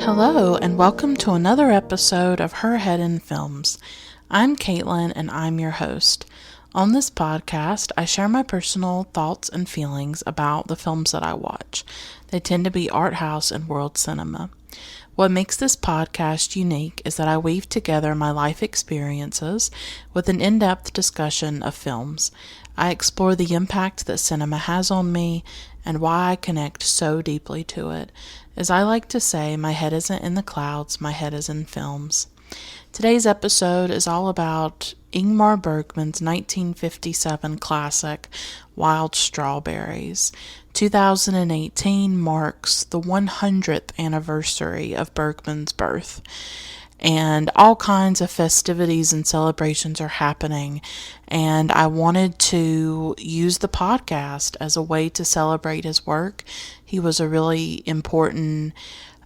Hello, and welcome to another episode of Her Head in Films. I'm Caitlin, and I'm your host. On this podcast, I share my personal thoughts and feelings about the films that I watch. They tend to be art house and world cinema. What makes this podcast unique is that I weave together my life experiences with an in-depth discussion of films. I explore the impact that cinema has on me and why I connect so deeply to it. As I like to say, my head isn't in the clouds, my head is in films. Today's episode is all about Ingmar Bergman's 1957 classic, Wild Strawberries. 2018 marks the 100th anniversary of Bergman's birth, and all kinds of festivities and celebrations are happening, and I wanted to use the podcast as a way to celebrate his work. He was a really important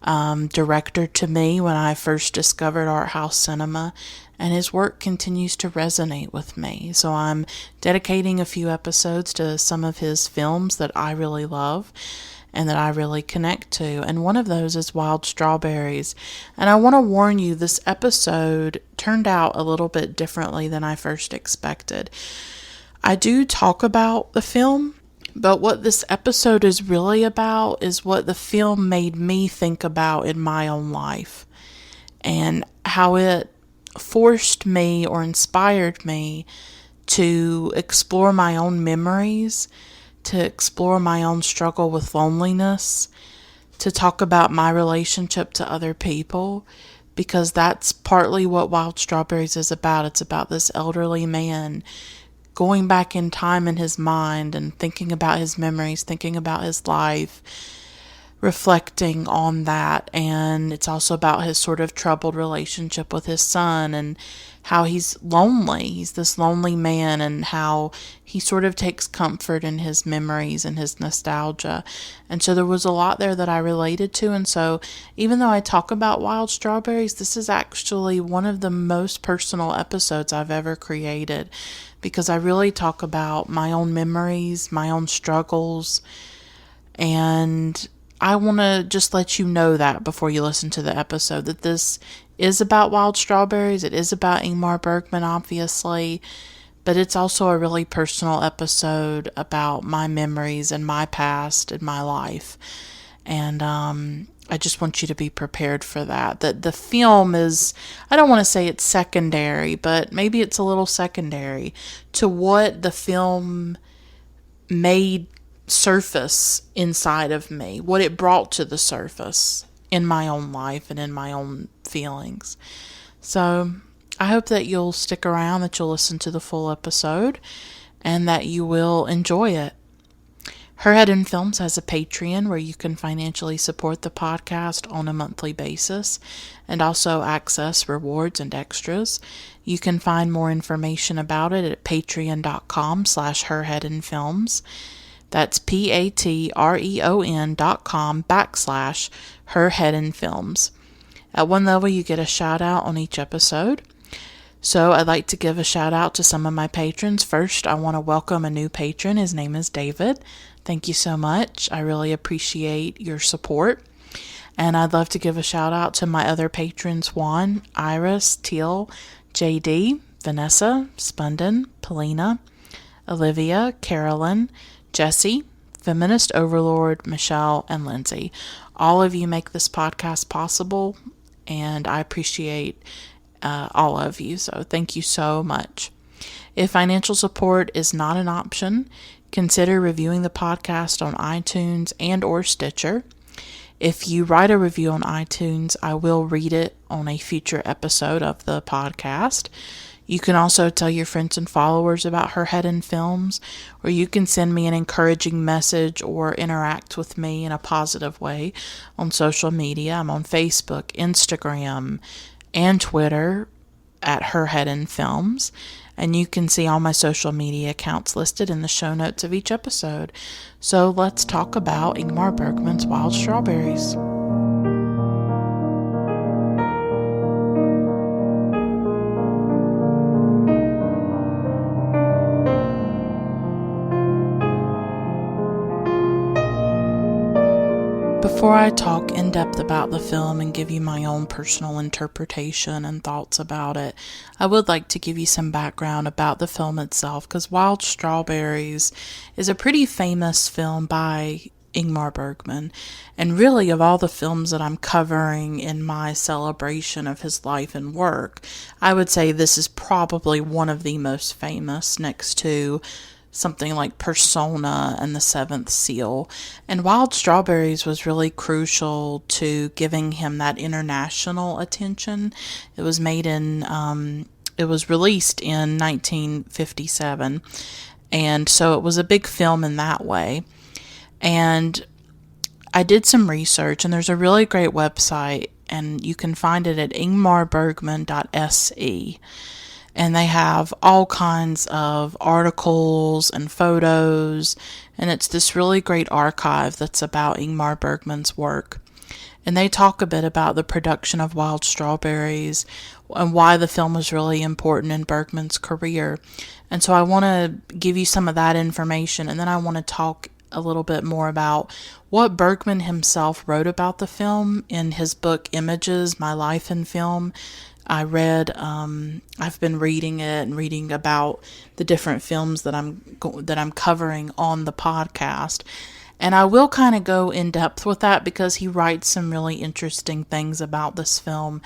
director to me when I first discovered art house cinema, and his work continues to resonate with me. So I'm dedicating a few episodes to some of his films that I really love and that I really connect to, and one of those is Wild Strawberries. And I want to warn you, this episode turned out a little bit differently than I first expected. I do talk about the film, but what this episode is really about is what the film made me think about in my own life, and how it forced me or inspired me to explore my own memories, to explore my own struggle with loneliness, to talk about my relationship to other people, because that's partly what Wild Strawberries is about. It's about this elderly man going back in time in his mind and thinking about his memories, thinking about his life, reflecting on that. And it's also about his sort of troubled relationship with his son and how he's lonely. He's this lonely man, and how he sort of takes comfort in his memories and his nostalgia. And so there was a lot there that I related to. And so even though I talk about Wild Strawberries, this is actually one of the most personal episodes I've ever created, because I really talk about my own memories, my own struggles, and I want to just let you know that before you listen to the episode, that this is about Wild Strawberries. It is about Ingmar Bergman, obviously, but it's also a really personal episode about my memories and my past and my life. And I just want you to be prepared for that. That the film is, I don't want to say it's secondary, but maybe it's a little secondary to what the film made surface inside of me, what it brought to the surface in my own life and in my own feelings. So I hope that you'll stick around, that you'll listen to the full episode, and that you will enjoy it. Her Head in Films has a Patreon where you can financially support the podcast on a monthly basis and also access rewards and extras. You can find more information about it at patreon.com/herheadinfilms. That's patreon.com/herheadinfilms. At one level, you get a shout out on each episode. So I'd like to give a shout out to some of my patrons. First, I want to welcome a new patron. His name is David. Thank you so much. I really appreciate your support. And I'd love to give a shout out to my other patrons: Juan, Iris, Teal, JD, Vanessa, Spunden, Polina, Olivia, Carolyn, Jesse, Feminist Overlord, Michelle, and Lindsay. All of you make this podcast possible, and I appreciate all of you, so thank you so much. If financial support is not an option, consider reviewing the podcast on iTunes and or Stitcher. If you write a review on iTunes, I will read it on a future episode of the podcast. You can also tell your friends and followers about Her Head in Films, or you can send me an encouraging message or interact with me in a positive way on social media. I'm on Facebook, Instagram, and Twitter at Her Head in Films, and you can see all my social media accounts listed in the show notes of each episode. So let's talk about Ingmar Bergman's Wild Strawberries. before I talk in depth about the film and give you my own personal interpretation and thoughts about it, I would like to give you some background about the film itself, because Wild Strawberries is a pretty famous film by Ingmar Bergman, and really of all the films that I'm covering in my celebration of his life and work, I would say this is probably one of the most famous, next to something like Persona and The Seventh Seal. And Wild Strawberries was really crucial to giving him that international attention. It was it was released in 1957, and so it was a big film in that way. And I did some research, and there's a really great website, and you can find it at ingmarbergman.se. And they have all kinds of articles and photos, and it's this really great archive that's about Ingmar Bergman's work. And they talk a bit about the production of Wild Strawberries and why the film was really important in Bergman's career. And so I want to give you some of that information, and then I want to talk a little bit more about what Bergman himself wrote about the film in his book Images, My Life in Film. I've been reading it and reading about the different films that I'm covering on the podcast. And I will kind of go in depth with that because he writes some really interesting things about this film.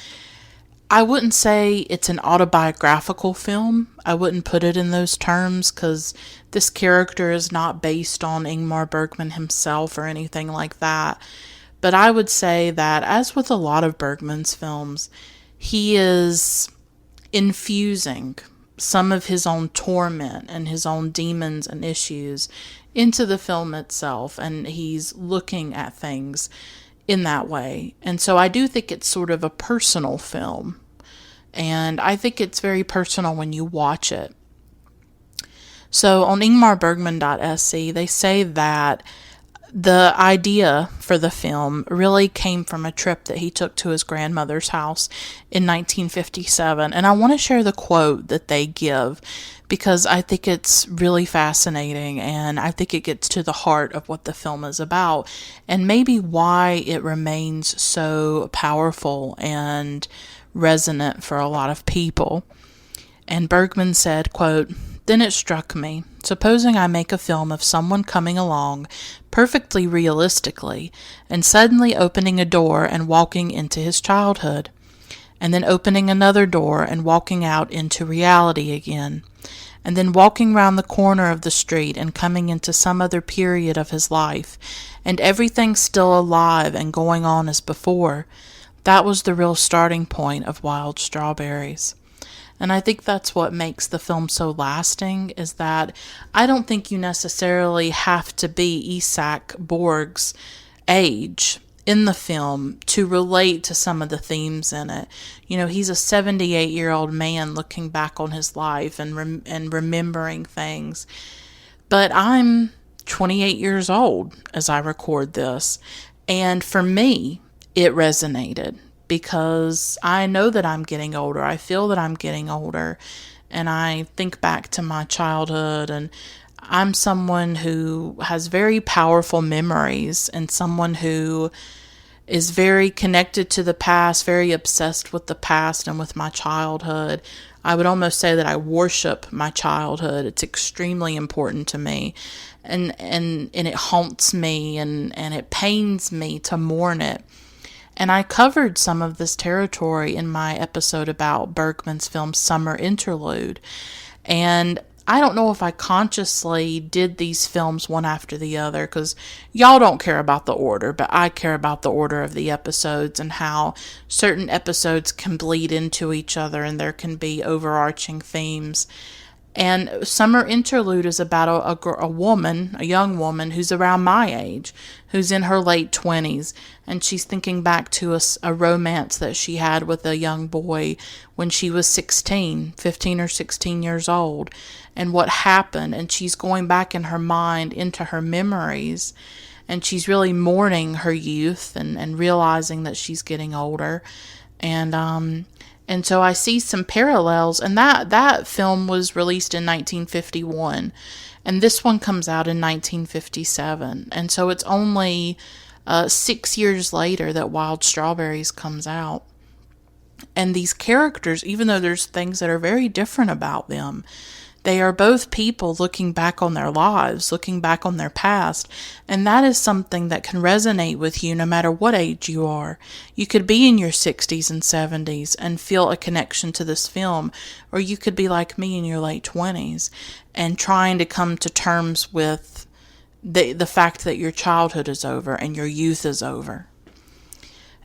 I wouldn't say it's an autobiographical film. I wouldn't put it in those terms because this character is not based on Ingmar Bergman himself or anything like that. But I would say that, as with a lot of Bergman's films, he is infusing some of his own torment and his own demons and issues into the film itself, and he's looking at things in that way. And so I do think it's sort of a personal film, and I think it's very personal when you watch it. So on ingmarbergman.se, they say that the idea for the film really came from a trip that he took to his grandmother's house in 1957. And I want to share the quote that they give because I think it's really fascinating, and I think it gets to the heart of what the film is about and maybe why it remains so powerful and resonant for a lot of people. And Bergman said, quote, "Then it struck me, supposing I make a film of someone coming along perfectly realistically and suddenly opening a door and walking into his childhood, and then opening another door and walking out into reality again, and then walking round the corner of the street and coming into some other period of his life, and everything still alive and going on as before. That was the real starting point of Wild Strawberries." And I think that's what makes the film so lasting, is that I don't think you necessarily have to be Isaac Borg's age in the film to relate to some of the themes in it. You know, he's a 78-year-old man looking back on his life and remembering things. But I'm 28 years old as I record this, and for me, it resonated. Because I know that I'm getting older. I feel that I'm getting older. And I think back to my childhood, and I'm someone who has very powerful memories and someone who is very connected to the past, very obsessed with the past and with my childhood. I would almost say that I worship my childhood. It's extremely important to me. And it haunts me and it pains me to mourn it. And I covered some of this territory in my episode about Bergman's film Summer Interlude. And I don't know if I consciously did these films one after the other, because y'all don't care about the order, but I care about the order of the episodes and how certain episodes can bleed into each other and there can be overarching themes. And Summer Interlude is about a young woman who's around my age, who's in her late 20s, and she's thinking back to a romance that she had with a young boy when she was 15 or 16 years old, and what happened, and she's going back in her mind into her memories, and she's really mourning her youth and realizing that she's getting older, and so I see some parallels, and that film was released in 1951, and this one comes out in 1957, and so it's only 6 years later that Wild Strawberries comes out. And these characters, even though there's things that are very different about them, they are both people looking back on their lives, looking back on their past, and that is something that can resonate with you no matter what age you are. You could be in your 60s and 70s and feel a connection to this film, or you could be like me in your late 20s and trying to come to terms with the fact that your childhood is over and your youth is over.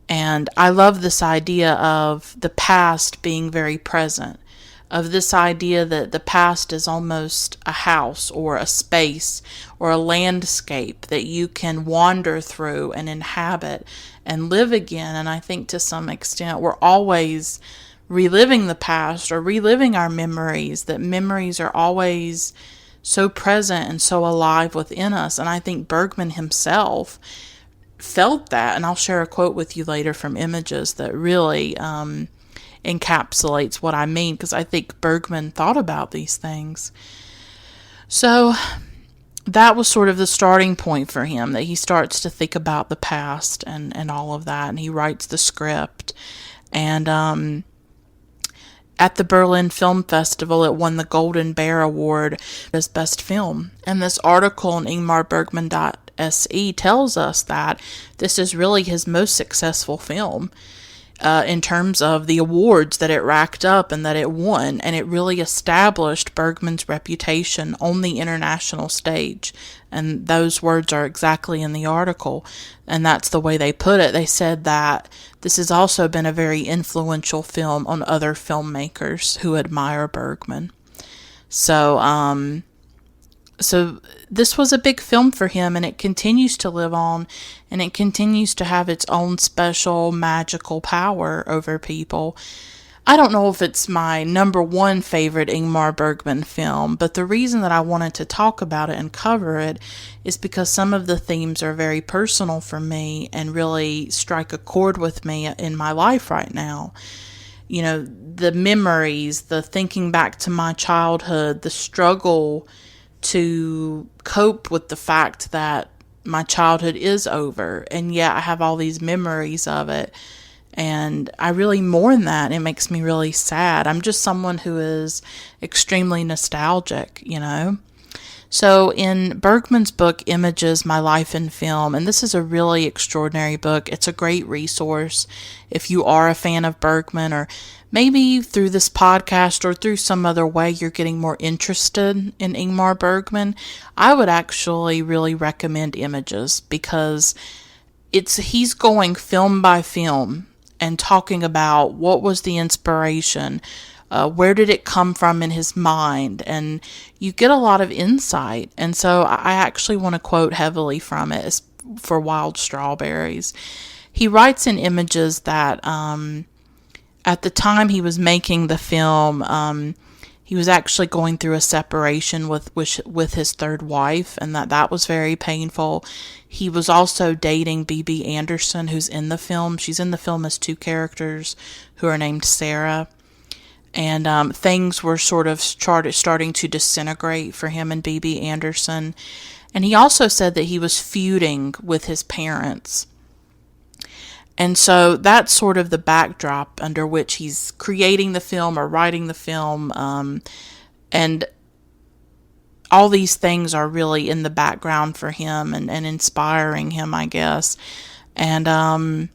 And I love this idea of the past being very present, of this idea that the past is almost a house or a space or a landscape that you can wander through and inhabit and live again. And I think to some extent we're always reliving the past or reliving our memories, that memories are always so present and so alive within us. And I think Bergman himself felt that, and I'll share a quote with you later from Images that really encapsulates what I mean, because I think Bergman thought about these things. So that was sort of the starting point for him, that he starts to think about the past and all of that, and he writes the script. And at the Berlin Film Festival, it won the Golden Bear Award as Best Film. And this article on ingmarbergman.se tells us that this is really his most successful film in terms of the awards that it racked up and that it won. And it really established Bergman's reputation on the international stage. And those words are exactly in the article. And that's the way they put it. They said that this has also been a very influential film on other filmmakers who admire Bergman. So this was a big film for him, and it continues to live on, and it continues to have its own special magical power over people. I don't know if it's my number one favorite Ingmar Bergman film, but the reason that I wanted to talk about it and cover it is because some of the themes are very personal for me and really strike a chord with me in my life right now. You know, the memories, the thinking back to my childhood, the struggle to cope with the fact that my childhood is over, and yet I have all these memories of it. And I really mourn that. It makes me really sad. I'm just someone who is extremely nostalgic, you know. So in Bergman's book, Images, My Life in Film, and this is a really extraordinary book. It's a great resource if you are a fan of Bergman, or maybe through this podcast or through some other way you're getting more interested in Ingmar Bergman. I would actually really recommend Images, because he's going film by film and talking about what was the inspiration, where did it come from in his mind, and you get a lot of insight. And so I actually want to quote heavily from it for Wild Strawberries. He writes in Images that at the time he was making the film, he was actually going through a separation with his third wife, and that was very painful. He was also dating Bibi Andersson, who's in the film. She's in the film as two characters who are named Sarah. And things were sort of starting to disintegrate for him and Bibi Andersson. And he also said that he was feuding with his parents. And so that's sort of the backdrop under which he's creating the film or writing the film. And all these things are really in the background for him and inspiring him, I guess. And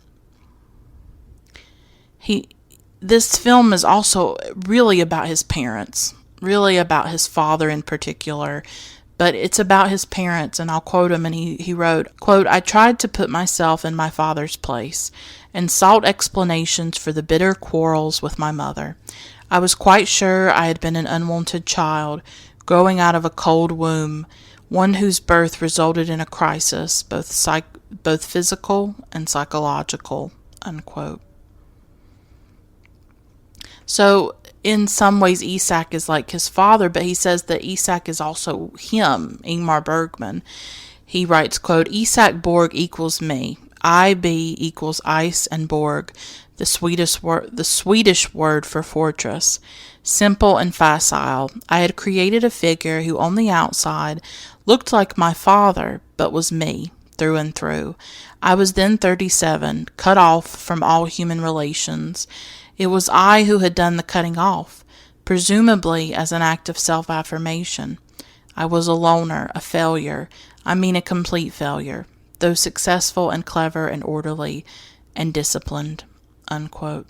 this film is also really about his parents, really about his father in particular. But it's about his parents, and I'll quote him, and he wrote, quote, "I tried to put myself in my father's place and sought explanations for the bitter quarrels with my mother. I was quite sure I had been an unwanted child, growing out of a cold womb, one whose birth resulted in a crisis, both physical and psychological," unquote. So in some ways, Isak is like his father, but he says that Isak is also him, Ingmar Bergman. He writes, quote, "Isak Borg equals me. IB equals ice and Borg, the Swedish word for fortress. Simple and facile, I had created a figure who on the outside looked like my father, but was me, through and through. I was then 37, cut off from all human relations. It was I who had done the cutting off, presumably as an act of self-affirmation. I was a loner, a failure. I mean a complete failure, though successful and clever and orderly and disciplined, unquote.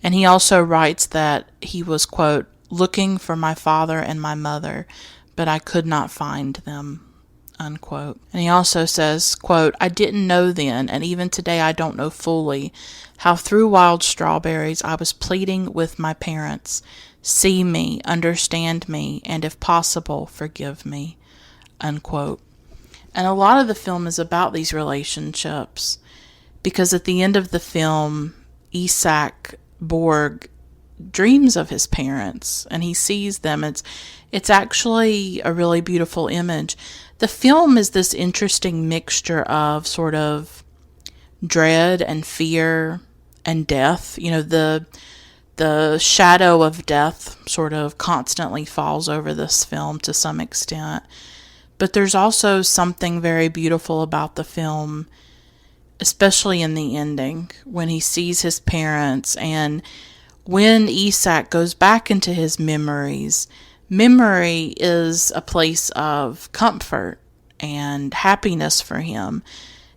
And he also writes that he was, quote, looking for my father and my mother, but I could not find them, unquote. And he also says, quote, I didn't know then, and even today I don't know fully, how through Wild Strawberries I was pleading with my parents, see me, understand me, and if possible, forgive me, unquote. And a lot of the film is about these relationships, because at the end of the film, Isak Borg dreams of his parents and he sees them. It's actually a really beautiful image. The film is this interesting mixture of sort of dread and fear and death. You know, the shadow of death sort of constantly falls over this film to some extent. But there's also something very beautiful about the film, especially in the ending, when he sees his parents and when Isak goes back into his memories. Memory is a place of comfort and happiness for him.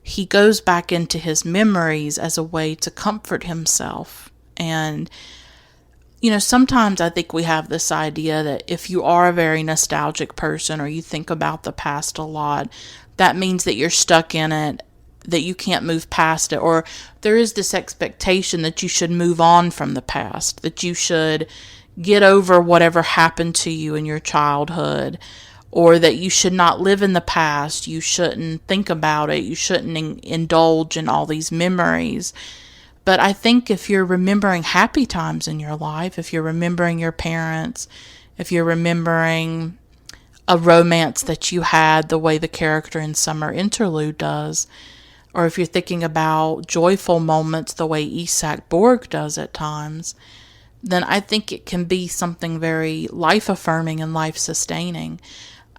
He goes back into his memories as a way to comfort himself. And, you know, sometimes I think we have this idea that if you are a very nostalgic person or you think about the past a lot, that means that you're stuck in it, that you can't move past it, or there is this expectation that you should move on from the past, that you should get over whatever happened to you in your childhood, or that you should not live in the past, you shouldn't think about it, you shouldn't indulge in all these memories. But I think if you're remembering happy times in your life, if you're remembering your parents, if you're remembering a romance that you had the way the character in Summer Interlude does, or if you're thinking about joyful moments the way Isak Borg does at times, then I think it can be something very life-affirming and life-sustaining.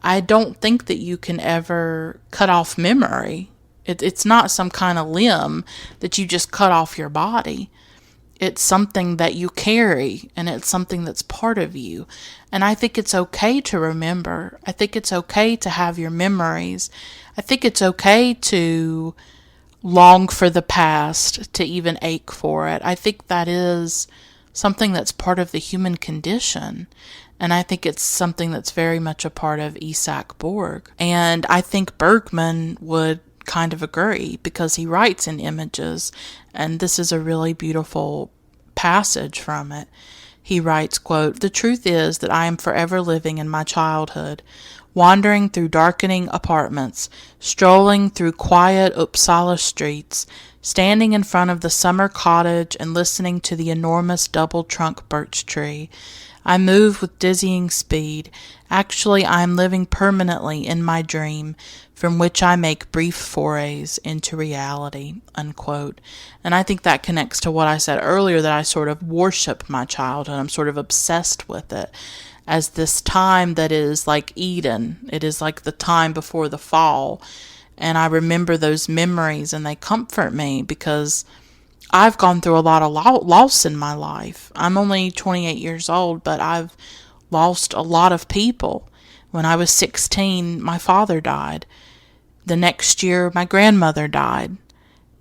I don't think that you can ever cut off memory. It's not some kind of limb that you just cut off your body. It's something that you carry, and it's something that's part of you. And I think it's okay to remember. I think it's okay to have your memories. I think it's okay to long for the past, to even ache for it. I think that is something that's part of the human condition. And I think it's something that's very much a part of Isak Borg. And I think Bergman would kind of agree, because he writes in images, and this is a really beautiful passage from it. He writes, quote, the truth is that I am forever living in my childhood, wandering through darkening apartments, strolling through quiet Uppsala streets, standing in front of the summer cottage and listening to the enormous double-trunk birch tree. I move with dizzying speed. Actually, I am living permanently in my dream, from which I make brief forays into reality, unquote. And I think that connects to what I said earlier, that I sort of worship my childhood. I'm sort of obsessed with it as this time that is like Eden. It is like the time before the fall. And I remember those memories, and they comfort me because I've gone through a lot of loss in my life. I'm only 28 years old, but I've lost a lot of people. When I was 16, my father died. The next year, my grandmother died.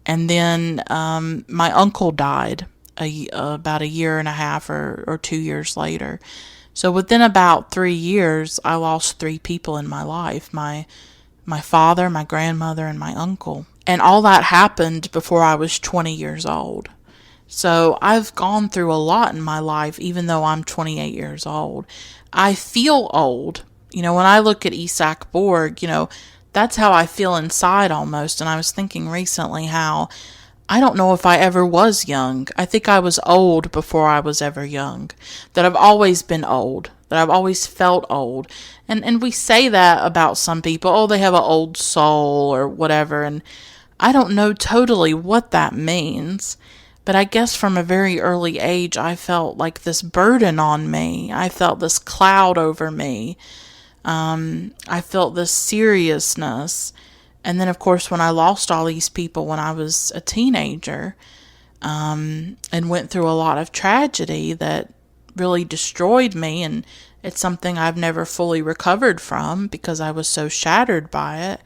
And then my uncle died about a year and a half or 2 years later. So within about 3 years, I lost 3 people in my life. My father, my grandmother, and my uncle. And all that happened before I was 20 years old. So I've gone through a lot in my life, even though I'm 28 years old. I feel old. You know, when I look at Isak Borg, you know, that's how I feel inside almost. And I was thinking recently how I don't know if I ever was young. I think I was old before I was ever young. That I've always been old. That I've always felt old. And we say that about some people. Oh, they have an old soul or whatever. And I don't know totally what that means. But I guess from a very early age, I felt like this burden on me. I felt this cloud over me. I felt this seriousness. And then, of course, when I lost all these people when I was a teenager, and went through a lot of tragedy that really destroyed me, and it's something I've never fully recovered from because I was so shattered by it.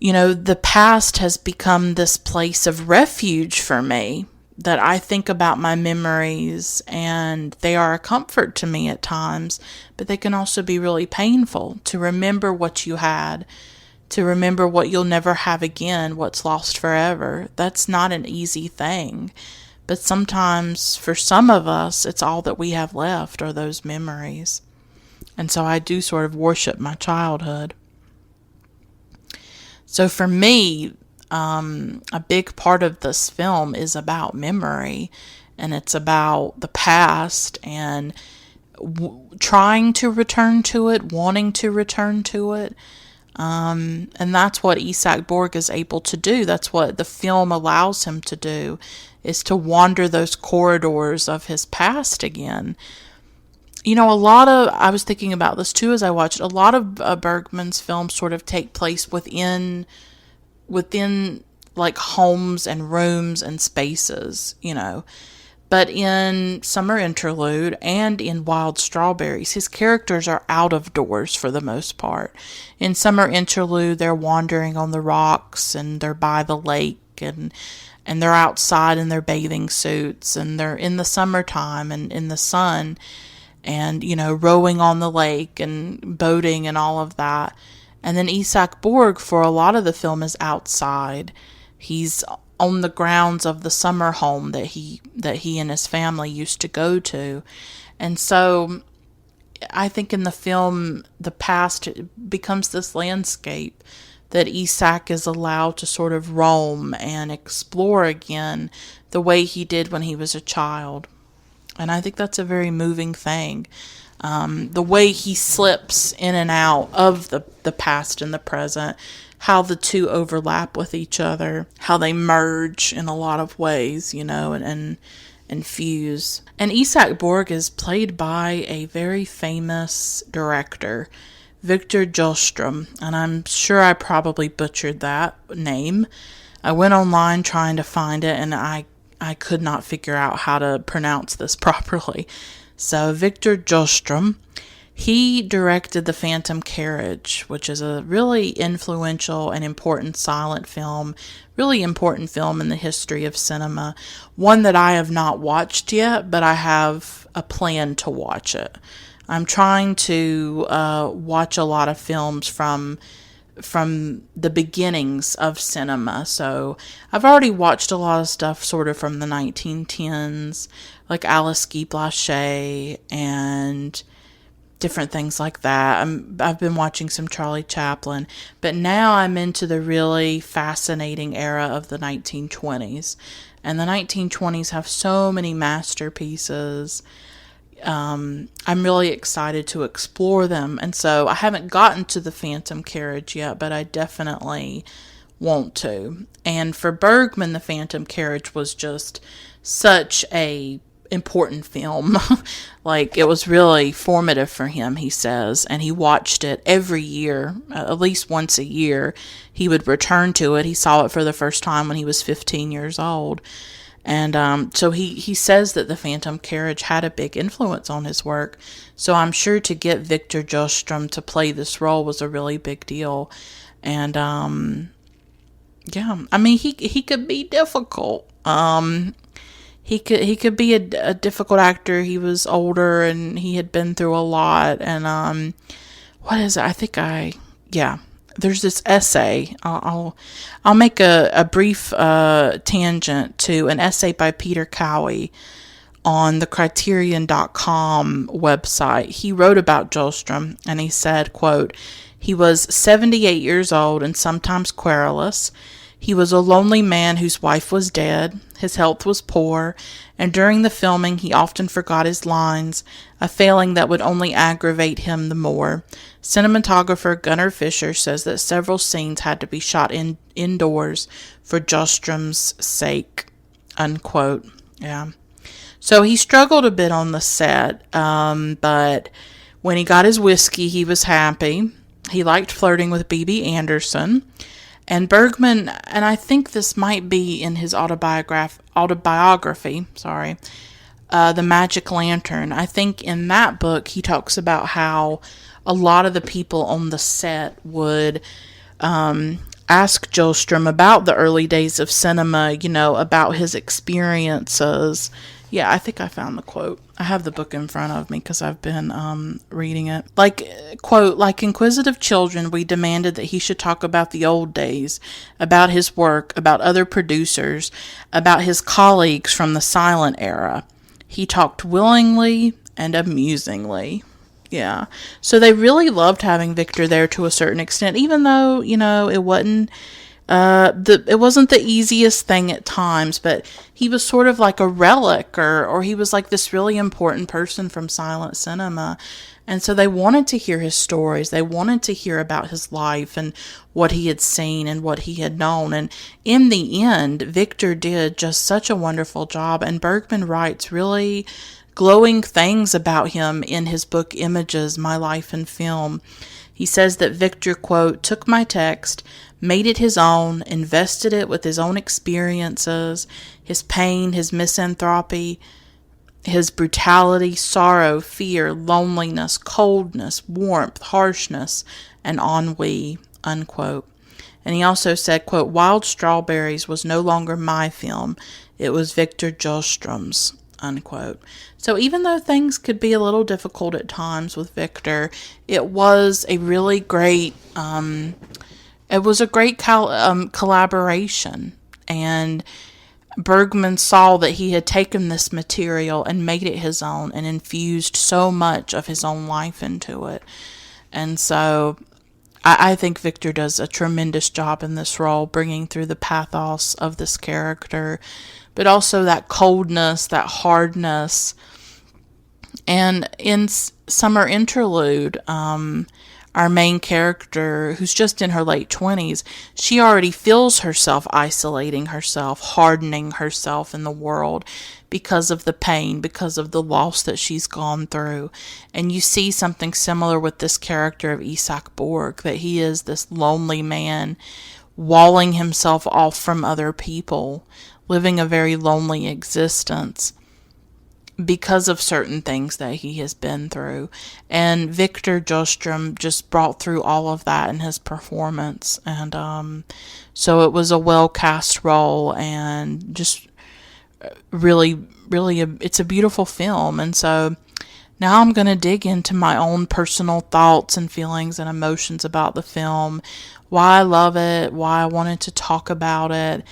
The past has become this place of refuge for me, that I think about my memories, and they are a comfort to me at times, but they can also be really painful to remember what you had, to remember what you'll never have again, what's lost forever. That's not an easy thing. But sometimes, for some of us, it's all that we have left are those memories. And so I do sort of worship my childhood. So for me, a big part of this film is about memory, and it's about the past, and trying to return to it, wanting to return to it. And that's what Isak Borg is able to do. That's what the film allows him to do, is to wander those corridors of his past again. I was thinking about this too as I watched, a lot of Bergman's films sort of take place within like homes and rooms and spaces, But in Summer Interlude and in Wild Strawberries, his characters are out of doors for the most part. In Summer Interlude, they're wandering on the rocks, and they're by the lake, and they're outside in their bathing suits, and they're in the summertime and in the sun, and, rowing on the lake and boating and all of that. And then Isak Borg, for a lot of the film, is outside. He's on the grounds of the summer home that he and his family used to go to. And so I think in the film, the past becomes this landscape that Isak is allowed to sort of roam and explore again the way he did when he was a child. And I think that's a very moving thing. The way he slips in and out of the past and the present, how the two overlap with each other, how they merge in a lot of ways, and fuse. And Isak Borg is played by a very famous director, Victor Jostrom, and I'm sure I probably butchered that name. I went online trying to find it, and I could not figure out how to pronounce this properly. So Victor Jostrom, he directed The Phantom Carriage, which is a really influential and important silent film, really important film in the history of cinema. One that I have not watched yet, but I have a plan to watch it. I'm trying to watch a lot of films from the beginnings of cinema. So I've already watched a lot of stuff sort of from the 1910s, like Alice Guy Blaché and different things like that. I've been watching some Charlie Chaplin, but now I'm into the really fascinating era of the 1920s. And the 1920s have so many masterpieces. I'm really excited to explore them. And so I haven't gotten to The Phantom Carriage yet, but I definitely want to. And for Bergman, The Phantom Carriage was just such a important film. Like, it was really formative for him, he says, and he watched it every year, at least once a year. He would return to it. He saw it for the first time when he was 15 years old. And so he says that The Phantom Carriage had a big influence on his work. So I'm sure to get Victor Jostrom to play this role was a really big deal. And yeah, I mean, he could be difficult. He could be a difficult actor. He was older and he had been through a lot. And what is it? There's this essay. I'll make a brief tangent to an essay by Peter Cowie on the Criterion.com website. He wrote about Jostrom, and he said, quote, "He was 78 years old and sometimes querulous. He was a lonely man whose wife was dead. His health was poor, and during the filming he often forgot his lines, a failing that would only aggravate him the more. Cinematographer Gunnar Fisher says that several scenes had to be shot indoors for Jostrom's sake," unquote. Yeah. So he struggled a bit on the set, but when he got his whiskey, he was happy. He liked flirting with B.B. Anderson. And Bergman, and I think this might be in his autobiography, The Magic Lantern. I think in that book he talks about how a lot of the people on the set would ask Jostrom about the early days of cinema, about his experiences. Yeah, I think I found the quote. I have the book in front of me because I've been reading it. Quote, like inquisitive children, we demanded that he should talk about the old days, about his work, about other producers, about his colleagues from the silent era. He talked willingly and amusingly. Yeah. So they really loved having Victor there to a certain extent, even though, it wasn't it wasn't the easiest thing at times, but he was sort of like a relic, or he was like this really important person from silent cinema. And so they wanted to hear his stories. They wanted to hear about his life and what he had seen and what he had known. And in the end, Victor did just such a wonderful job. And Bergman writes really glowing things about him in his book Images, My Life in Film. He says that Victor, quote, took my text, made it his own, invested it with his own experiences, his pain, his misanthropy, his brutality, sorrow, fear, loneliness, coldness, warmth, harshness, and ennui, unquote. And he also said, quote, Wild Strawberries was no longer my film. It was Victor Jostrom's, unquote. So even though things could be a little difficult at times with Victor, it was a really great, collaboration. And Bergman saw that he had taken this material and made it his own and infused so much of his own life into it. And so I think Victor does a tremendous job in this role, bringing through the pathos of this character, but also that coldness, that hardness. And in Summer Interlude, our main character, who's just in her late 20s, she already feels herself isolating herself, hardening herself in the world because of the pain, because of the loss that she's gone through. And you see something similar with this character of Isak Borg, that he is this lonely man, walling himself off from other people, living a very lonely existence because of certain things that he has been through. And Victor Jostrom just brought through all of that in his performance. And so it was a well-cast role, and just really, it's a beautiful film. And so now I'm going to dig into my own personal thoughts and feelings and emotions about the film, why I love it, why I wanted to talk about it.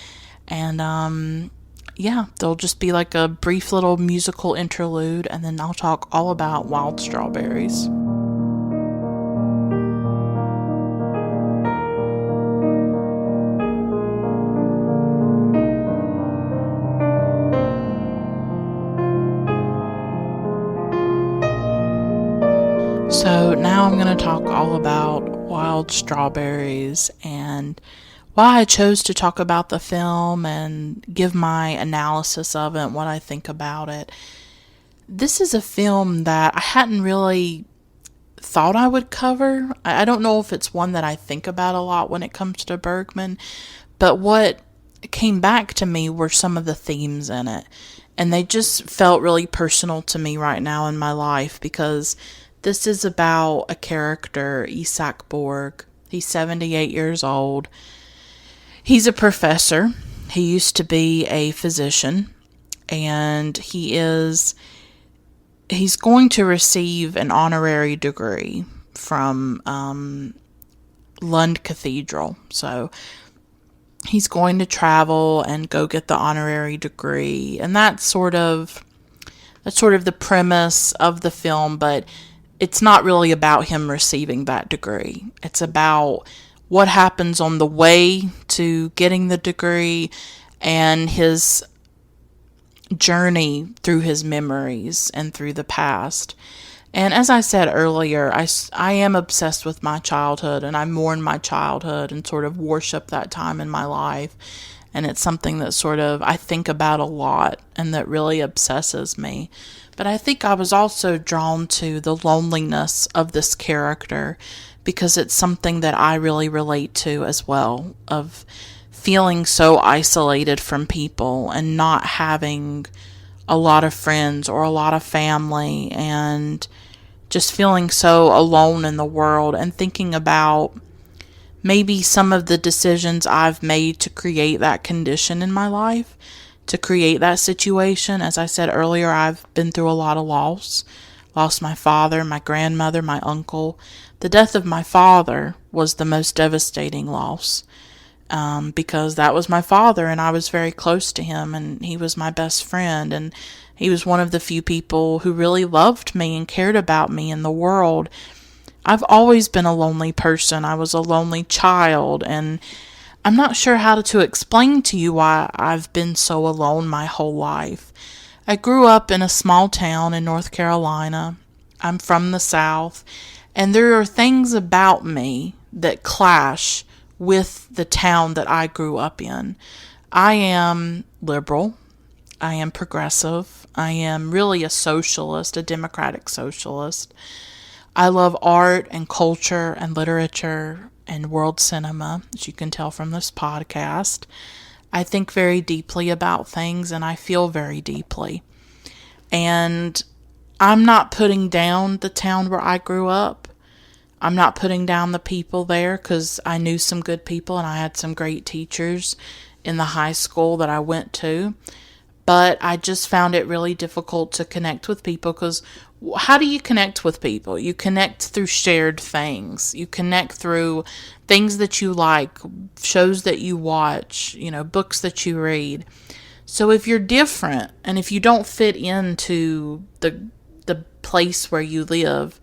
And there'll just be like a brief little musical interlude, and then I'll talk all about Wild Strawberries. So now I'm going to talk all about Wild Strawberries and why I chose to talk about the film and give my analysis of it and what I think about it. This is a film that I hadn't really thought I would cover. I don't know if it's one that I think about a lot when it comes to Bergman, but what came back to me were some of the themes in it. And they just felt really personal to me right now in my life, because this is about a character, Isak Borg. He's 78 years old. He's a professor. He used to be a physician, and he's going to receive an honorary degree from Lund Cathedral. So he's going to travel and go get the honorary degree, and that's sort of the premise of the film. But it's not really about him receiving that degree. It's about what happens on the way to getting the degree and his journey through his memories and through the past. And as I said earlier, I am obsessed with my childhood, and I mourn my childhood and sort of worship that time in my life. And it's something that sort of I think about a lot and that really obsesses me. But I think I was also drawn to the loneliness of this character, because it's something that I really relate to as well, of feeling so isolated from people and not having a lot of friends or a lot of family, and just feeling so alone in the world, and thinking about maybe some of the decisions I've made to create that condition in my life, to create that situation. As I said earlier, I've been through a lot of loss. Lost my father, my grandmother, my uncle. The death of my father was the most devastating loss, because that was my father, and I was very close to him, and he was my best friend, and he was one of the few people who really loved me and cared about me in the world. I've always been a lonely person. I was a lonely child, and I'm not sure how to explain to you why I've been so alone my whole life. I grew up in a small town in North Carolina. I'm from the South, and there are things about me that clash with the town that I grew up in. I am liberal. I am progressive. I am really a socialist, a democratic socialist. I love art and culture and literature and world cinema, as you can tell from this podcast. I think very deeply about things, and I feel very deeply. And I'm not putting down the town where I grew up. I'm not putting down the people there, because I knew some good people and I had some great teachers in the high school that I went to. But I just found it really difficult to connect with people, because how do you connect with people? You connect through shared things. You connect through things that you like, shows that you watch, books that you read. So if you're different, and if you don't fit into the place where you live,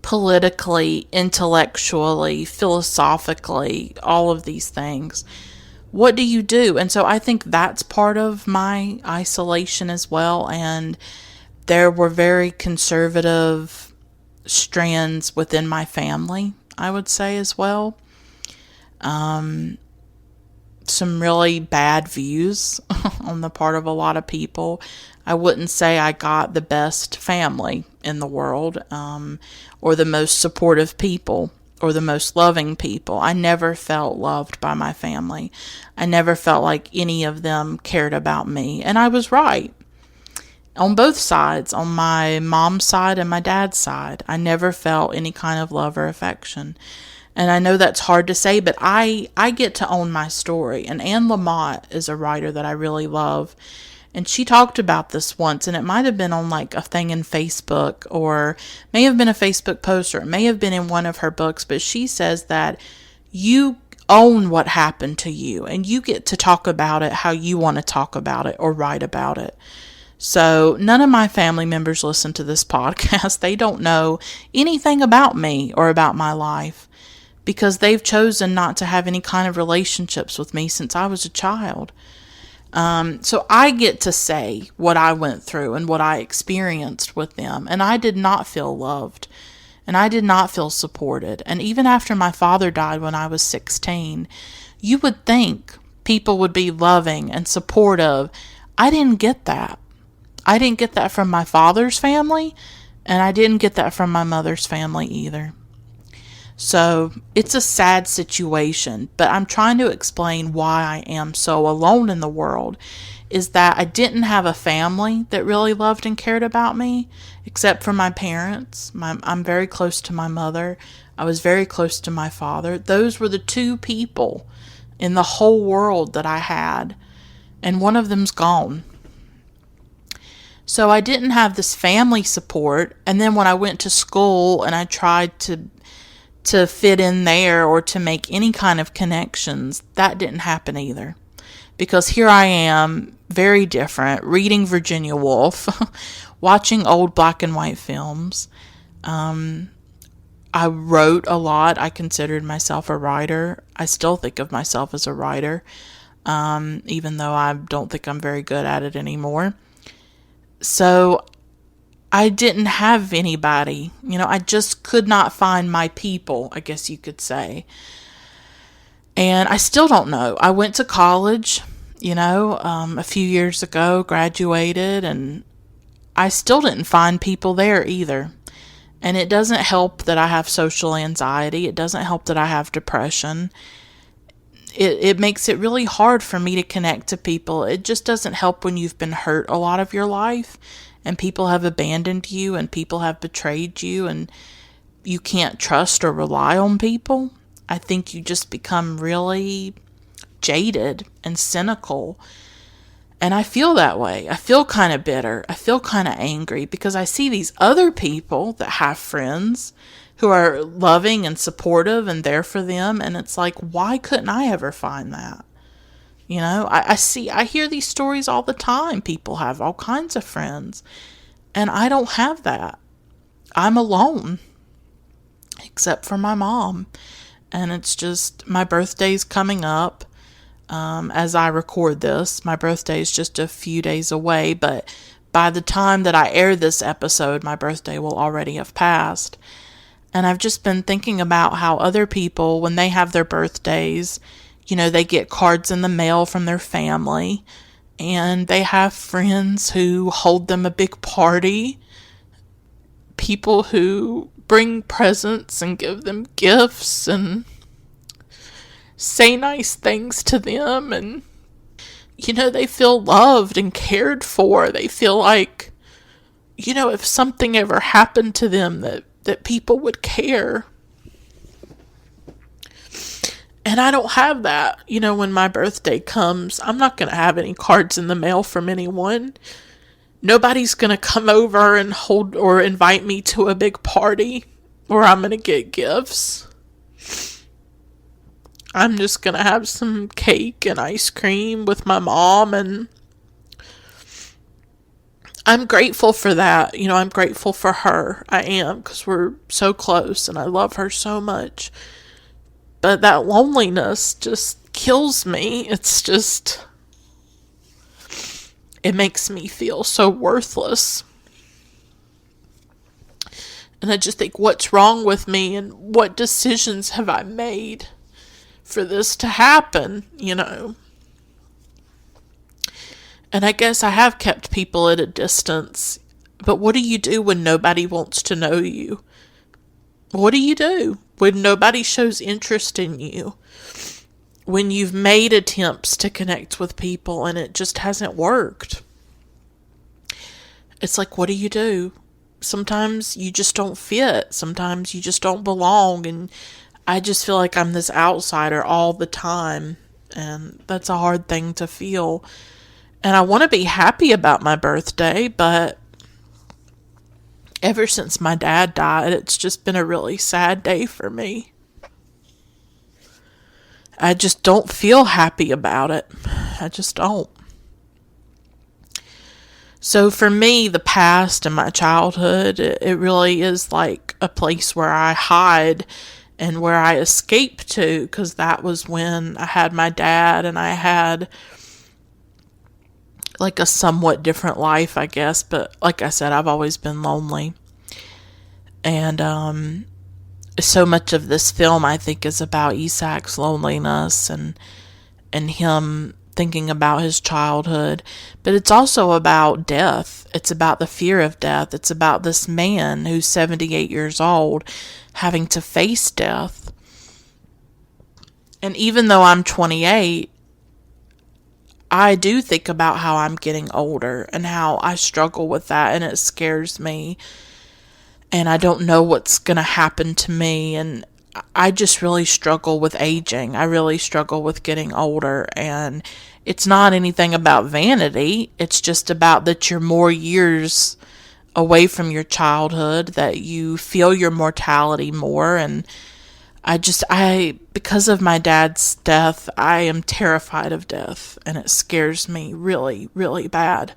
politically, intellectually, philosophically, all of these things, what do you do? And so I think that's part of my isolation as well. And there were very conservative strands within my family, I would say, as well. Some really bad views on the part of a lot of people. I wouldn't say I got the best family in the world, or the most supportive people, or the most loving people. I never felt loved by my family. I never felt like any of them cared about me. And I was right. On both sides, on my mom's side and my dad's side, I never felt any kind of love or affection. And I know that's hard to say, but I get to own my story. And Anne Lamott is a writer that I really love. And she talked about this once, and it might have been on like a thing in Facebook, or may have been a Facebook post, or it may have been in one of her books. But she says that you own what happened to you, and you get to talk about it how you want to talk about it or write about it. So none of my family members listen to this podcast. They don't know anything about me or about my life, because they've chosen not to have any kind of relationships with me since I was a child. So I get to say what I went through and what I experienced with them. And I did not feel loved. And I did not feel supported. And even after my father died when I was 16, you would think people would be loving and supportive. I didn't get that. I didn't get that from my father's family, and I didn't get that from my mother's family either. So it's a sad situation, but I'm trying to explain why I am so alone in the world, is that I didn't have a family that really loved and cared about me, except for my parents. I'm very close to my mother. I was very close to my father. Those were the two people in the whole world that I had, and one of them's gone. So I didn't have this family support, and then when I went to school and I tried to fit in there or to make any kind of connections, that didn't happen either. Because here I am, very different, reading Virginia Woolf, watching old black and white films. I wrote a lot. I considered myself a writer. I still think of myself as a writer, even though I don't think I'm very good at it anymore. So I didn't have anybody. I just could not find my people, I guess you could say. And I still don't know. I went to college, a few years ago, graduated, and I still didn't find people there either. And it doesn't help that I have social anxiety. It doesn't help that I have depression. It makes it really hard for me to connect to people. It just doesn't help when you've been hurt a lot of your life and people have abandoned you and people have betrayed you and you can't trust or rely on people. I think you just become really jaded and cynical. And I feel that way. I feel kind of bitter. I feel kind of angry because I see these other people that have friends who are loving and supportive and there for them. And it's like, why couldn't I ever find that? You know, I hear these stories all the time. People have all kinds of friends. And I don't have that. I'm alone. Except for my mom. And it's just, my birthday's coming up. As I record this, my birthday is just a few days away, but by the time that I air this episode, my birthday will already have passed. And I've just been thinking about how other people, when they have their birthdays, you know, they get cards in the mail from their family, and they have friends who hold them a big party, people who bring presents and give them gifts and say nice things to them, and you know, they feel loved and cared for. They feel like, you know, if something ever happened to them that people would care. And I don't have that. You know, when my birthday comes, I'm not going to have any cards in the mail from anyone. Nobody's going to come over and hold or invite me to a big party where I'm going to get gifts. I'm just going to have some cake and ice cream with my mom, and I'm grateful for that. You know, I'm grateful for her. I am, because we're so close and I love her so much. But that loneliness just kills me. It's just, it makes me feel so worthless. And I just think, what's wrong with me and what decisions have I made for this to happen, you know? And I guess I have kept people at a distance. But what do you do when nobody wants to know you? What do you do when nobody shows interest in you? When you've made attempts to connect with people and it just hasn't worked? It's like, what do you do? Sometimes you just don't fit. Sometimes you just don't belong. And I just feel like I'm this outsider all the time. And that's a hard thing to feel. And I want to be happy about my birthday, but ever since my dad died, it's just been a really sad day for me. I just don't feel happy about it. I just don't. So for me, the past and my childhood, it really is like a place where I hide and where I escape to, because that was when I had my dad and I had like a somewhat different life, I guess. But like I said, I've always been lonely. And so much of this film, I think, is about Isaac's loneliness and him thinking about his childhood. But it's also about death. It's about the fear of death. It's about this man who's 78 years old having to face death. And even though I'm 28, I do think about how I'm getting older and how I struggle with that, and it scares me. And I don't know what's going to happen to me, and I just really struggle with aging. I really struggle with getting older, and it's not anything about vanity. It's just about that you're more years away from your childhood, that you feel your mortality more. And because of my dad's death, I am terrified of death, and it scares me really, really bad.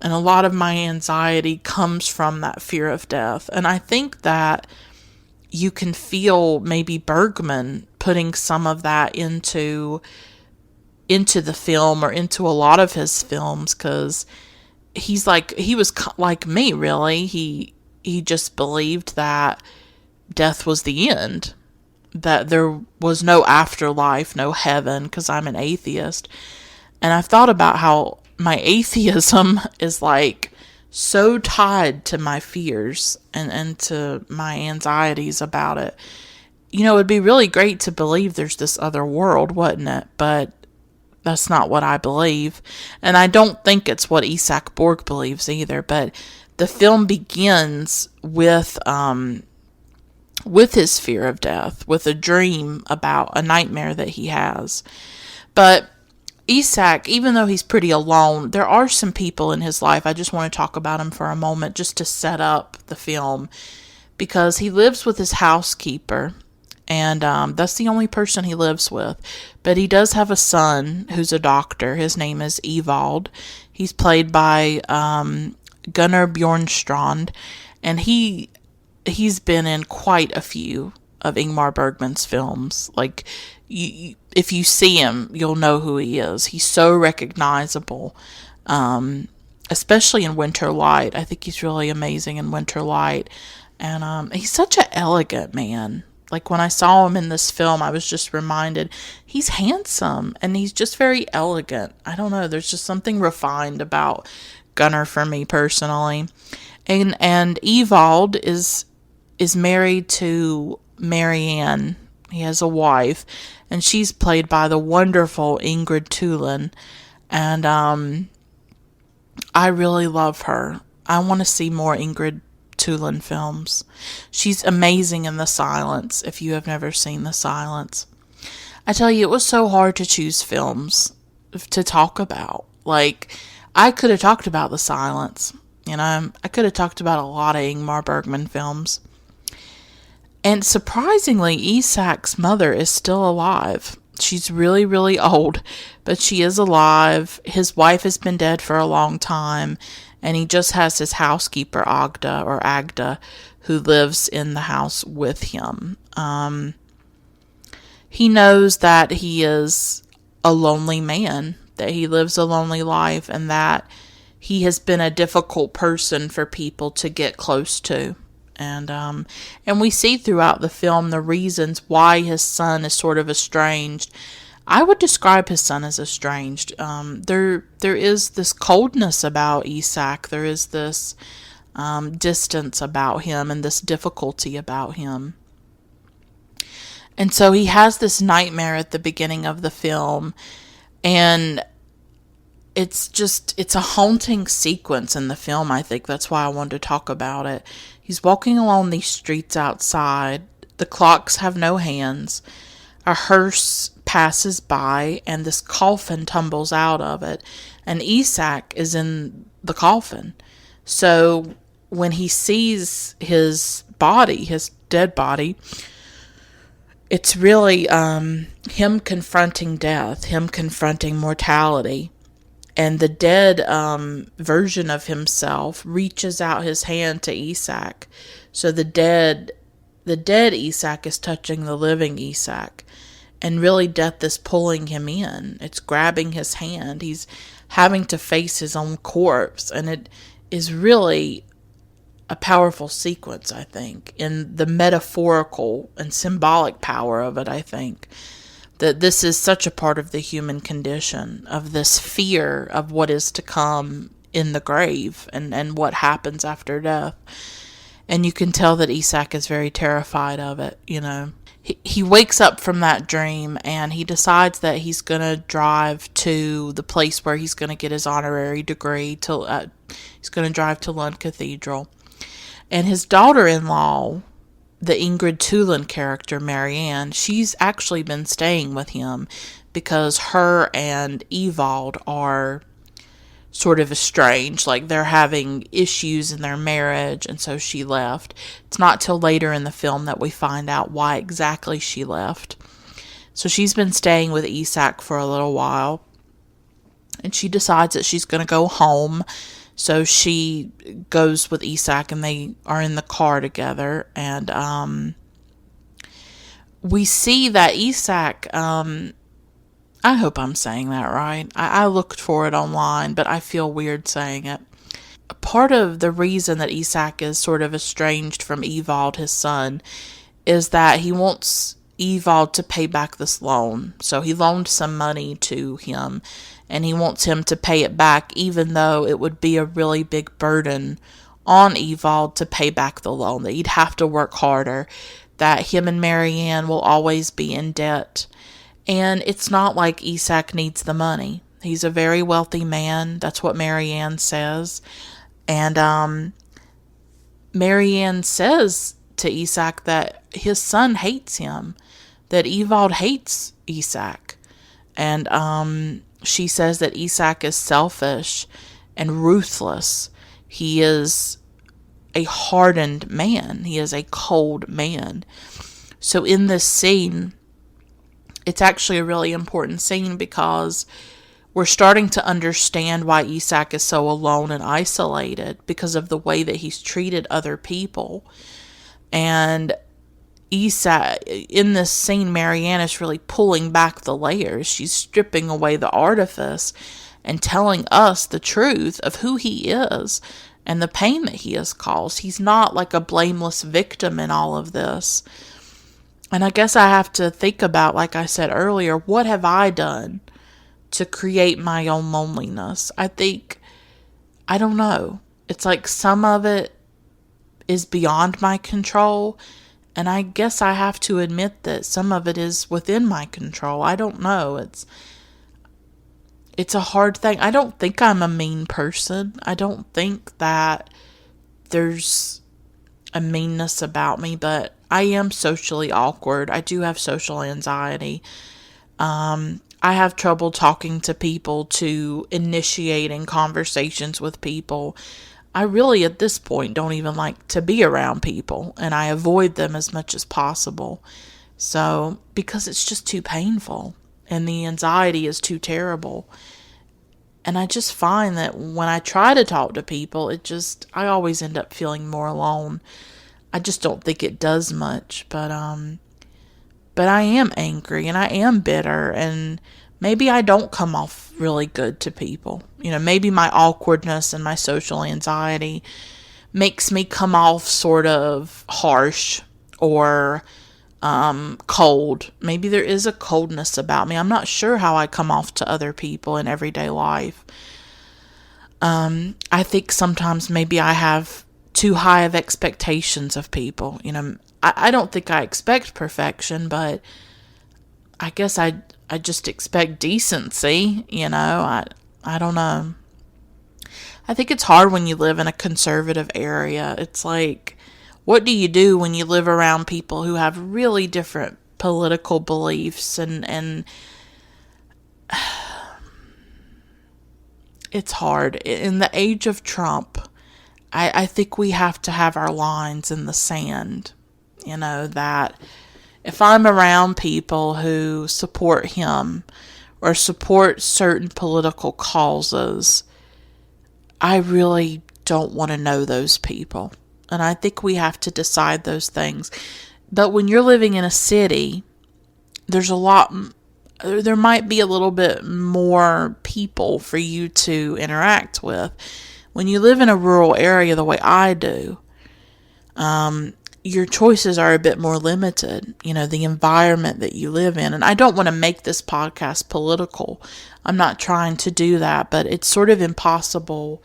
And a lot of my anxiety comes from that fear of death. And I think that you can feel maybe Bergman putting some of that into the film, or into a lot of his films, because he was like me, really. He just believed that death was the end, that there was no afterlife, no heaven, because I'm an atheist. And I've thought about how my atheism is like so tied to my fears and to my anxieties about it. You know, it'd be really great to believe there's this other world, wouldn't it? But that's not what I believe. And I don't think it's what Isak Borg believes either. But the film begins with his fear of death, with a dream about a nightmare that he has. But Isak, even though he's pretty alone, there are some people in his life. I just want to talk about him for a moment just to set up the film, because he lives with his housekeeper, and that's the only person he lives with. But he does have a son who's a doctor. His name is Evald. He's played by Gunnar Bjornstrand, and he's been in quite a few of Ingmar Bergman's films. Like, if you see him, you'll know who he is. He's so recognizable, especially in Winter Light. I think he's really amazing in Winter Light. And he's such an elegant man. Like, when I saw him in this film, I was just reminded he's handsome and he's just very elegant. I don't know, there's just something refined about Gunnar for me personally. And Evald is married to Marianne. He has a wife, and she's played by the wonderful Ingrid Tulin. And I really love her. I want to see more Ingrid Tulin films. She's amazing in The Silence, if you have never seen The Silence. I tell you, it was so hard to choose films to talk about. Like, I could have talked about The Silence. You know, I could have talked about a lot of Ingmar Bergman films. And surprisingly, Isak's mother is still alive. She's really, really old, but she is alive. His wife has been dead for a long time, and he just has his housekeeper, Agda, who lives in the house with him. He knows that he is a lonely man, that he lives a lonely life, and that he has been a difficult person for people to get close to. And we see throughout the film the reasons why his son is sort of estranged. I would describe his son as estranged. There is this coldness about Isak. There is this distance about him and this difficulty about him. And so he has this nightmare at the beginning of the film, and it's a haunting sequence in the film. I think that's why I wanted to talk about it. He's walking along these streets outside. The clocks have no hands. A hearse passes by, and this coffin tumbles out of it. And Isak is in the coffin. So when he sees his body, his dead body, it's really him confronting death, him confronting mortality. And the dead version of himself reaches out his hand to Isak. So the dead Isak is touching the living Isak. And really death is pulling him in. It's grabbing his hand. He's having to face his own corpse. And it is really a powerful sequence, I think. In the metaphorical and symbolic power of it, I think. That this is such a part of the human condition, of this fear of what is to come in the grave and what happens after death. And you can tell that Isak is very terrified of it, you know. He wakes up from that dream, and he decides that he's going to drive to the place where he's going to get his honorary degree. He's going to drive to Lund Cathedral. And his daughter-in-law, the Ingrid Tulin character, Marianne, she's actually been staying with him because her and Evald are sort of estranged. Like, they're having issues in their marriage, and so she left. It's not till later in the film that we find out why exactly she left. So she's been staying with Isak for a little while, and she decides that she's going to go home. So she goes with Isak, and they are in the car together. And we see that Isak, I hope I'm saying that right. I looked for it online, but I feel weird saying it. Part of the reason that Isak is sort of estranged from Evald, his son, is that he wants Ewald to pay back this loan. So he loaned some money to him, and he wants him to pay it back, even though it would be a really big burden on Ewald to pay back the loan, that he'd have to work harder, that him and Marianne will always be in debt. And it's not like Isak needs the money. He's a very wealthy man. That's what Marianne says. And Marianne says to Isak that his son hates him, that Ewald hates Isak. And she says that Isak is selfish and ruthless. He is a hardened man. He is a cold man. So in this scene, it's actually a really important scene because we're starting to understand why Isak is so alone and isolated, because of the way that he's treated other people. And Isak, in this scene, Marianne is really pulling back the layers. She's stripping away the artifice and telling us the truth of who he is and the pain that he has caused. He's not like a blameless victim in all of this. And I guess I have to think about, like I said earlier, what have I done to create my own loneliness? I don't know. It's like some of it is beyond my control, and I guess I have to admit that some of it is within my control. I don't know. It's a hard thing. I don't think I'm a mean person. I don't think that there's a meanness about me, but I am socially awkward. I do have social anxiety. I have trouble talking to people, to initiating conversations with people. I really, at this point, don't even like to be around people, and I avoid them as much as possible. So, because it's just too painful, and the anxiety is too terrible. And I just find that when I try to talk to people, I always end up feeling more alone. I just don't think it does much, but I am angry and I am bitter, and maybe I don't come off really good to people. Maybe my awkwardness and my social anxiety makes me come off sort of harsh or cold. Maybe there is a coldness about me. I'm not sure how I come off to other people in everyday life. I think sometimes maybe I have too high of expectations of people. I don't think I expect perfection, but I guess I just expect decency. I don't know. I think it's hard when you live in a conservative area. It's like, what do you do when you live around people who have really different political beliefs and it's hard. In the age of Trump, I think we have to have our lines in the sand. That if I'm around people who support him or support certain political causes, I really don't want to know those people. And I think we have to decide those things. But when you're living in a city, there might be a little bit more people for you to interact with. When you live in a rural area the way I do, your choices are a bit more limited, the environment that you live in. And I don't want to make this podcast political. I'm not trying to do that, but it's sort of impossible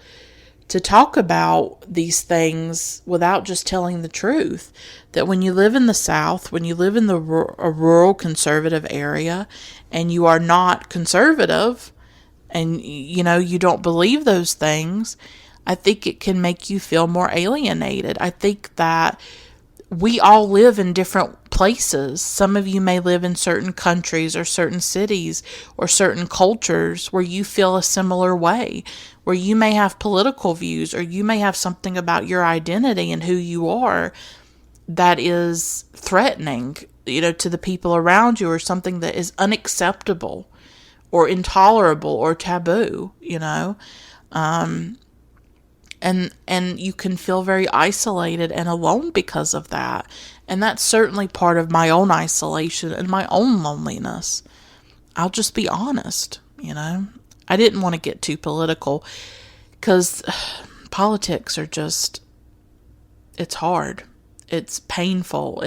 to talk about these things without just telling the truth. That when you live in the South, when you live in a rural conservative area, and you are not conservative, and you don't believe those things, I think it can make you feel more alienated. I think that we all live in different places. Some of you may live in certain countries or certain cities or certain cultures where you feel a similar way, where you may have political views, or you may have something about your identity and who you are that is threatening, to the people around you, or something that is unacceptable or intolerable or taboo, And you can feel very isolated and alone because of that. And that's certainly part of my own isolation and my own loneliness. I'll just be honest, I didn't want to get too political because politics are it's hard. It's painful.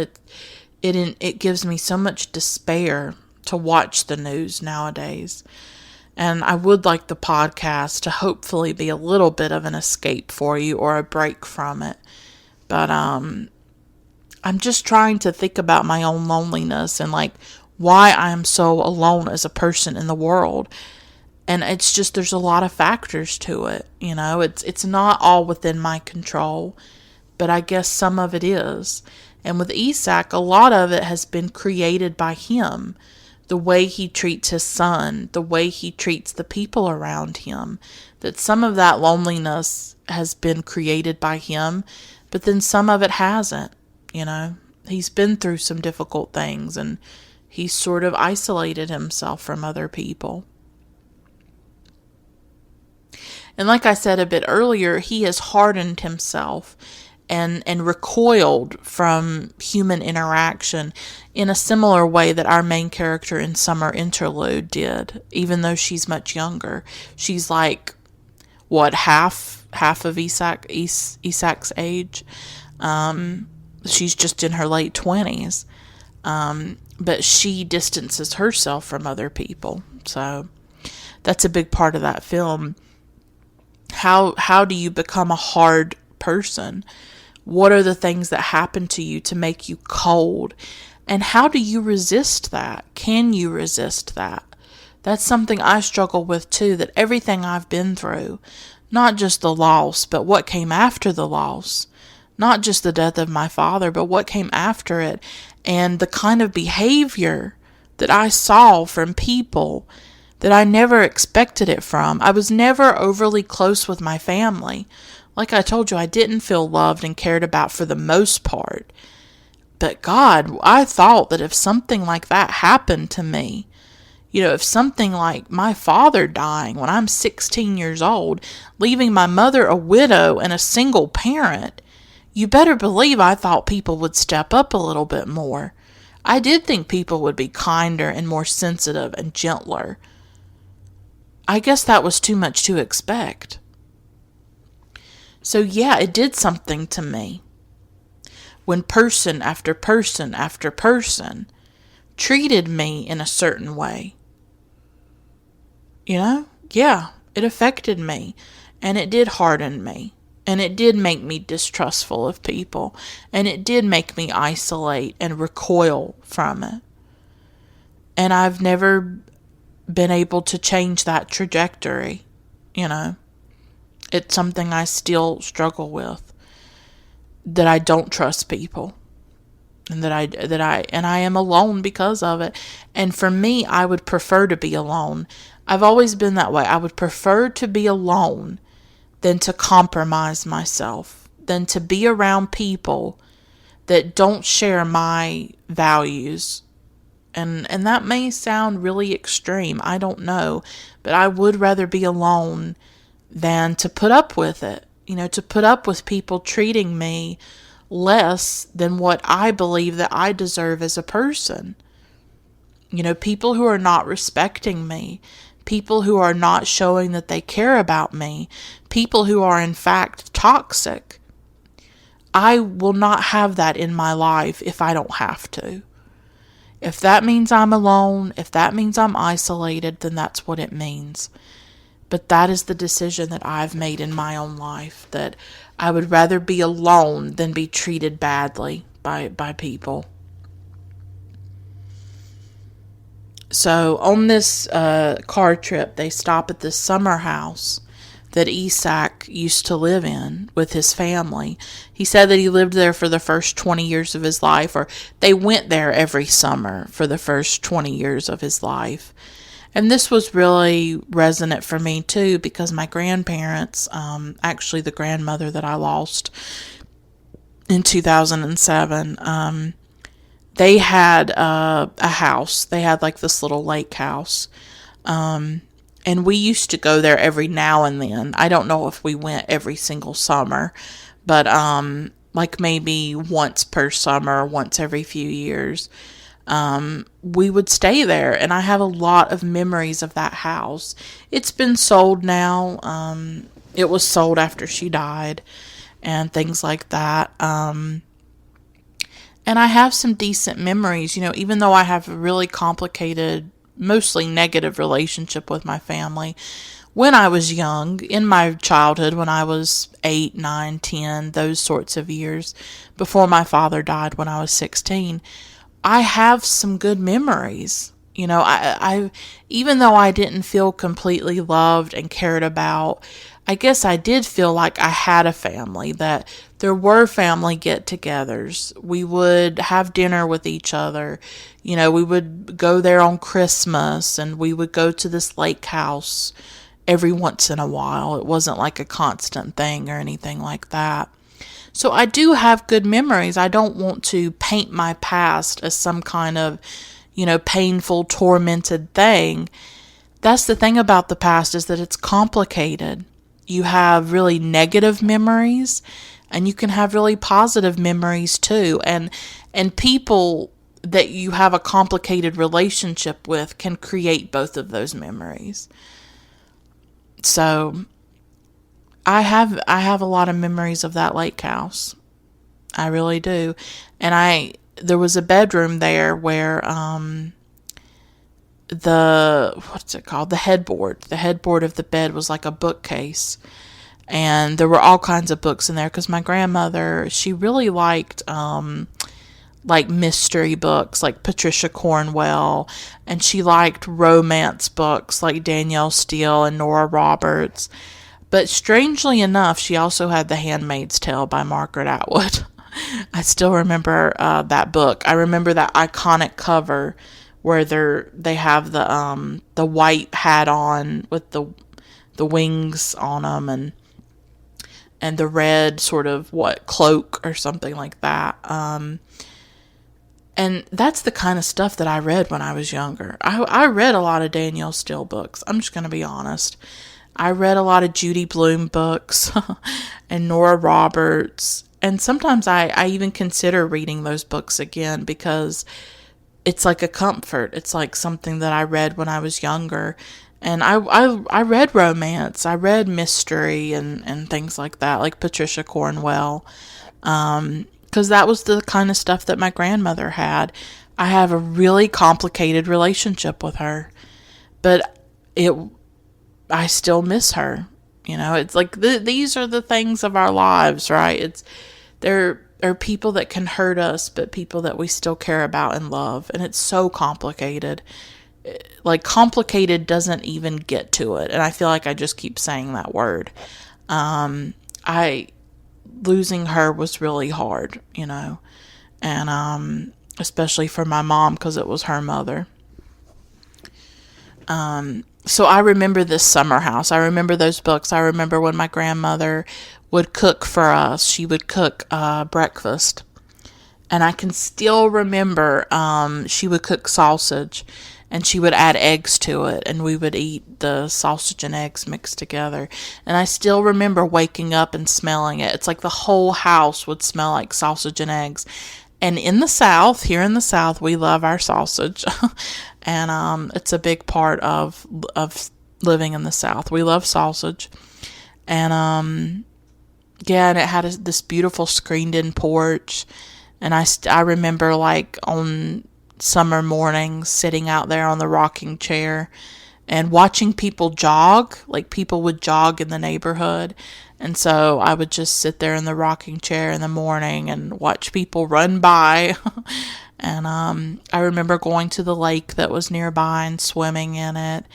it gives me so much despair to watch the news nowadays. And I would like the podcast to hopefully be a little bit of an escape for you or a break from it. But I'm just trying to think about my own loneliness and like why I am so alone as a person in the world. And it's just, there's a lot of factors to it. It's not all within my control, but I guess some of it is. And with Isak, a lot of it has been created by him. The way he treats his son, the way he treats the people around him, that some of that loneliness has been created by him, but then some of it hasn't. He's been through some difficult things, and he's sort of isolated himself from other people. And like I said a bit earlier, he has hardened himself and recoiled from human interaction in a similar way that our main character in Summer Interlude did, even though she's much younger. She's like, half of Isak's age. She's just in her late 20s. But she distances herself from other people. So that's a big part of that film. How do you become a hard person? What are the things that happen to you to make you cold? And how do you resist that? Can you resist that? That's something I struggle with too, that everything I've been through, not just the loss, but what came after the loss, not just the death of my father, but what came after it, and the kind of behavior that I saw from people that I never expected it from. I was never overly close with my family. Like I told you, I didn't feel loved and cared about for the most part. But God, I thought that if something like that happened to me, if something like my father dying when I'm 16 years old, leaving my mother a widow and a single parent, you better believe I thought people would step up a little bit more. I did think people would be kinder and more sensitive and gentler. I guess that was too much to expect. So yeah, it did something to me when person after person after person treated me in a certain way. Yeah, it affected me, and it did harden me, and it did make me distrustful of people, and it did make me isolate and recoil from it. And I've never been able to change that trajectory. It's something I still struggle with, that I don't trust people, and that I am alone because of it. And for me, I would prefer to be alone. I've always been that way. I would prefer to be alone than to compromise myself, than to be around people that don't share my values. And that may sound really extreme, I don't know, but I would rather be alone than to put up with it, to put up with people treating me less than what I believe that I deserve as a person. People who are not respecting me, people who are not showing that they care about me, people who are in fact toxic. I will not have that in my life if I don't have to. If that means I'm alone, if that means I'm isolated, then that's what it means. But that is the decision that I've made in my own life, that I would rather be alone than be treated badly by people. So on this car trip, they stop at this summer house that Isak used to live in with his family. He said that he lived there for the first 20 years of his life, or they went there every summer for the first 20 years of his life. And this was really resonant for me too, because my grandparents, actually the grandmother that I lost in 2007, they had a house. They had like this little lake house. And we used to go there every now and then. I don't know if we went every single summer, but like maybe once per summer, once every few years, we would stay there. And I have a lot of memories of that house. It's been sold now. It was sold after she died and things like that. And And I have some decent memories, even though I have a really complicated, mostly negative relationship with my family. When I was young, in my childhood, when I was 8, 9, 10, those sorts of years, before my father died when I was 16, I have some good memories. I even though I didn't feel completely loved and cared about, I guess I did feel like I had a family, that there were family get-togethers. We would have dinner with each other. We would go there on Christmas, and we would go to this lake house every once in a while. It wasn't like a constant thing or anything like that. So I do have good memories. I don't want to paint my past as some kind of, painful, tormented thing. That's the thing about the past, is that it's complicated. You have really negative memories, and you can have really positive memories too. And people that you have a complicated relationship with can create both of those memories. So I have a lot of memories of that lake house. I really do. And there was a bedroom there where what's it called? The headboard of the bed was like a bookcase. And there were all kinds of books in there, because my grandmother, she really liked like mystery books like Patricia Cornwell, and she liked romance books like Danielle Steele and Nora Roberts. But strangely enough, she also had The Handmaid's Tale by Margaret Atwood. I still remember that book. I remember that iconic cover where they have the white hat on with the wings on them, and the red sort of cloak or something like that. And that's the kind of stuff that I read when I was younger. I read a lot of Danielle Steele books. I'm just going to be honest. I read a lot of Judy Blume books and Nora Roberts. And sometimes I even consider reading those books again, because it's like a comfort. It's like something that I read when I was younger. And I read romance. I read mystery and things like that, like Patricia Cornwell. Because that was the kind of stuff that my grandmother had. I have a really complicated relationship with her. But I still miss her. It's like these are the things of our lives, right? There are people that can hurt us, but people that we still care about and love. And it's so complicated. Like, complicated doesn't even get to it. And I feel like I just keep saying that word. Losing her was really hard, and especially for my mom, because it was her mother. So I remember this summer house. I remember those books. I remember when my grandmother would cook for us. She would cook breakfast. And I can still remember she would cook sausage, and she would add eggs to it, and we would eat the sausage and eggs mixed together. And I still remember waking up and smelling it. It's like the whole house would smell like sausage and eggs. And here in the South, we love our sausage. And it's a big part of living in the South. We love sausage. And and it had this beautiful screened-in porch. And I remember, like, on summer mornings, sitting out there on the rocking chair and watching people jog. Like, people would jog in the neighborhood. And so I would just sit there in the rocking chair in the morning and watch people run by. And I remember going to the lake that was nearby and swimming in it.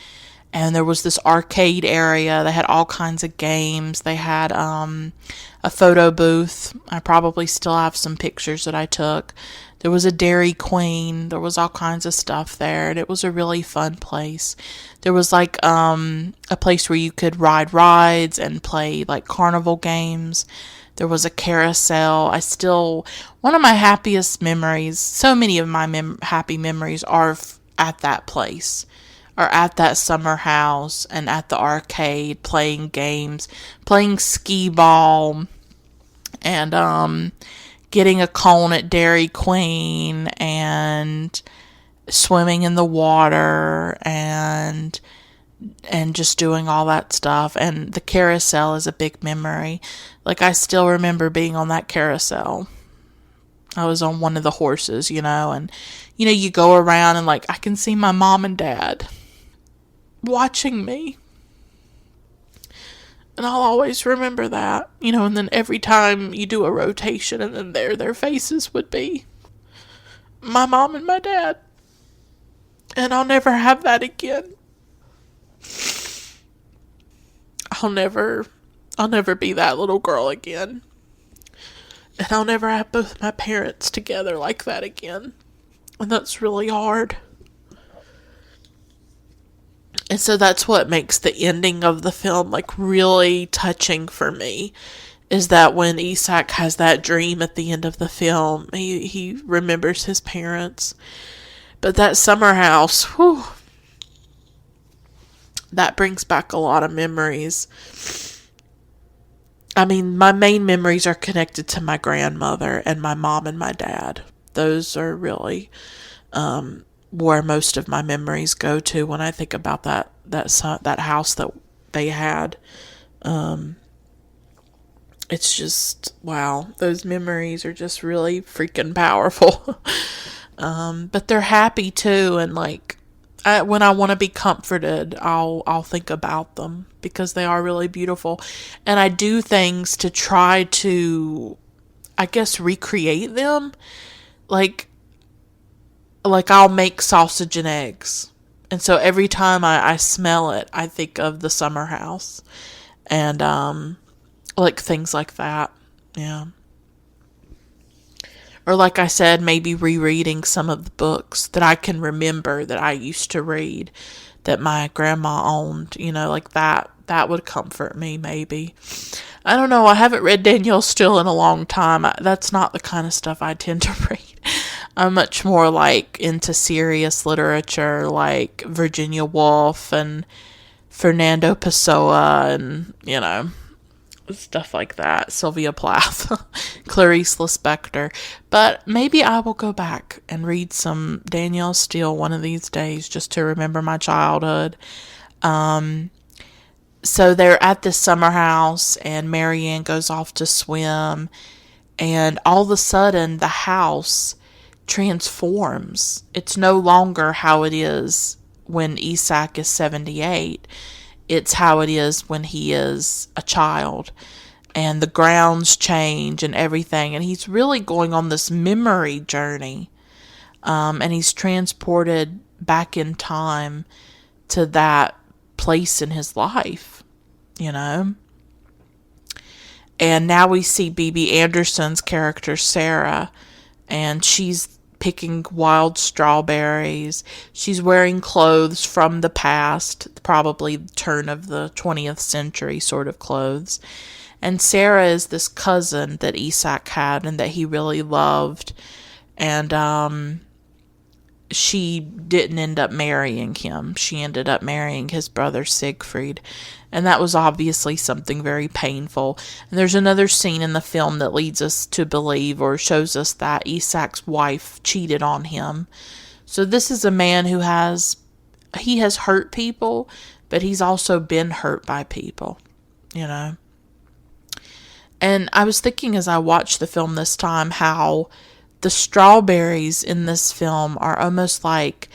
And there was this arcade area. They had all kinds of games. They had a photo booth. I probably still have some pictures that I took. There was a Dairy Queen. There was all kinds of stuff there. And it was a really fun place. There was like a place where you could ride rides and play like carnival games. There was a carousel. One of my happiest memories, so many of my happy memories are at that place, or at that summer house and at the arcade, playing games, playing skee ball, and getting a cone at Dairy Queen, and swimming in the water, and just doing all that stuff. And the carousel is a big memory. Like, I still remember being on that carousel. I was on one of the horses, and, you go around and, like, I can see my mom and dad watching me. And I'll always remember that, and then every time you do a rotation and then their faces would be my mom and my dad. And I'll never have that again. I'll never be that little girl again. And I'll never have both my parents together like that again. And that's really hard. And so that's what makes the ending of the film, like, really touching for me. Is that when Isak has that dream at the end of the film, he remembers his parents. But that summer house, whew, that brings back a lot of memories. I mean, my main memories are connected to my grandmother and my mom and my dad. Those are really where most of my memories go to when I think about that house that they had. It's just, wow, those memories are just really freaking powerful. But they're happy too, and like, when I want to be comforted, I'll think about them because they are really beautiful. And I do things to try to, I guess, recreate them. Like I'll make sausage and eggs. And so every time I smell it, I think of the summer house. And, like, things like that. Yeah. Or like I said, maybe rereading some of the books that I can remember that I used to read that my grandma owned, like that. That would comfort me, maybe. I don't know. I haven't read Danielle Steele in a long time. That's not the kind of stuff I tend to read. I'm much more like into serious literature like Virginia Woolf and Fernando Pessoa and, stuff like that. Sylvia Plath, Clarice Lispector. But maybe I will go back and read some Danielle Steele one of these days just to remember my childhood. So they're at this summer house and Marianne goes off to swim, and all of a sudden the house transforms. It's no longer how it is when Isak is 78. It's how it is when he is a child. And the grounds change and everything. And he's really going on this memory journey. And he's transported back in time to that place in his life, And now we see Bibi Anderson's character, Sarah, and she's picking wild strawberries. She's wearing clothes from the past, probably turn of the 20th century sort of clothes. And Sarah is this cousin that Isak had and that he really loved. And she didn't end up marrying him. She ended up marrying his brother Siegfried. And that was obviously something very painful. And there's another scene in the film that leads us to believe or shows us that Isak's wife cheated on him. So this is a man who has hurt people, but he's also been hurt by people, And I was thinking as I watched the film this time how the strawberries in this film are almost like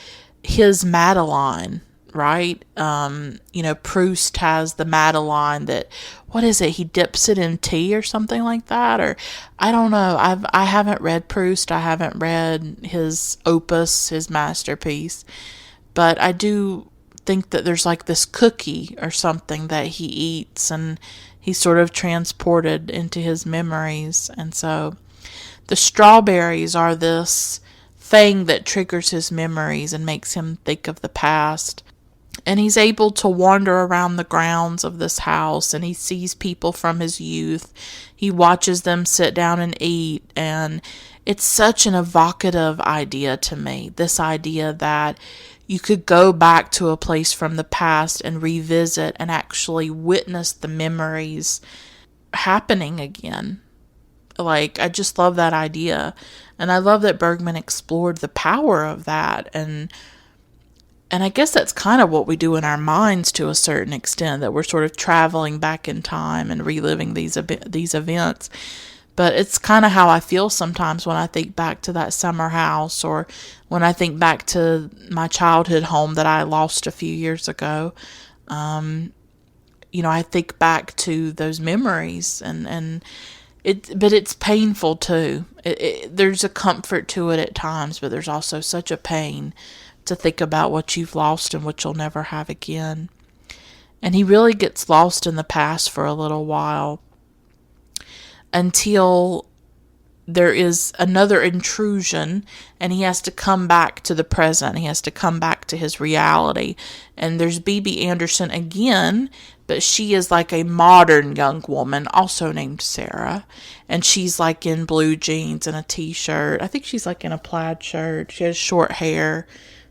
his Madeline, right? Proust has the Madeline that, what is it? He dips it in tea or something like that, or I don't know. I haven't read Proust. I haven't read his opus, his masterpiece, but I do think that there's like this cookie or something that he eats, and he's sort of transported into his memories, and so the strawberries are this thing that triggers his memories and makes him think of the past. And he's able to wander around the grounds of this house, and he sees people from his youth. He watches them sit down and eat, and it's such an evocative idea to me. This idea that you could go back to a place from the past and revisit and actually witness the memories happening again. Like, I just love that idea. And I love that Bergman explored the power of that. And I guess that's kind of what we do in our minds to a certain extent, that we're sort of traveling back in time and reliving these events. But it's kind of how I feel sometimes when I think back to that summer house, or when I think back to my childhood home that I lost a few years ago. I think back to those memories, but it's painful too. There's a comfort to it at times, but there's also such a pain to think about what you've lost and what you'll never have again. And he really gets lost in the past for a little while until there is another intrusion and he has to come back to the present. He has to come back to his reality. And there's Bibi Andersson again, but she is like a modern young woman, also named Sarah. And she's like in blue jeans and a t-shirt. I think she's like in a plaid shirt. She has short hair.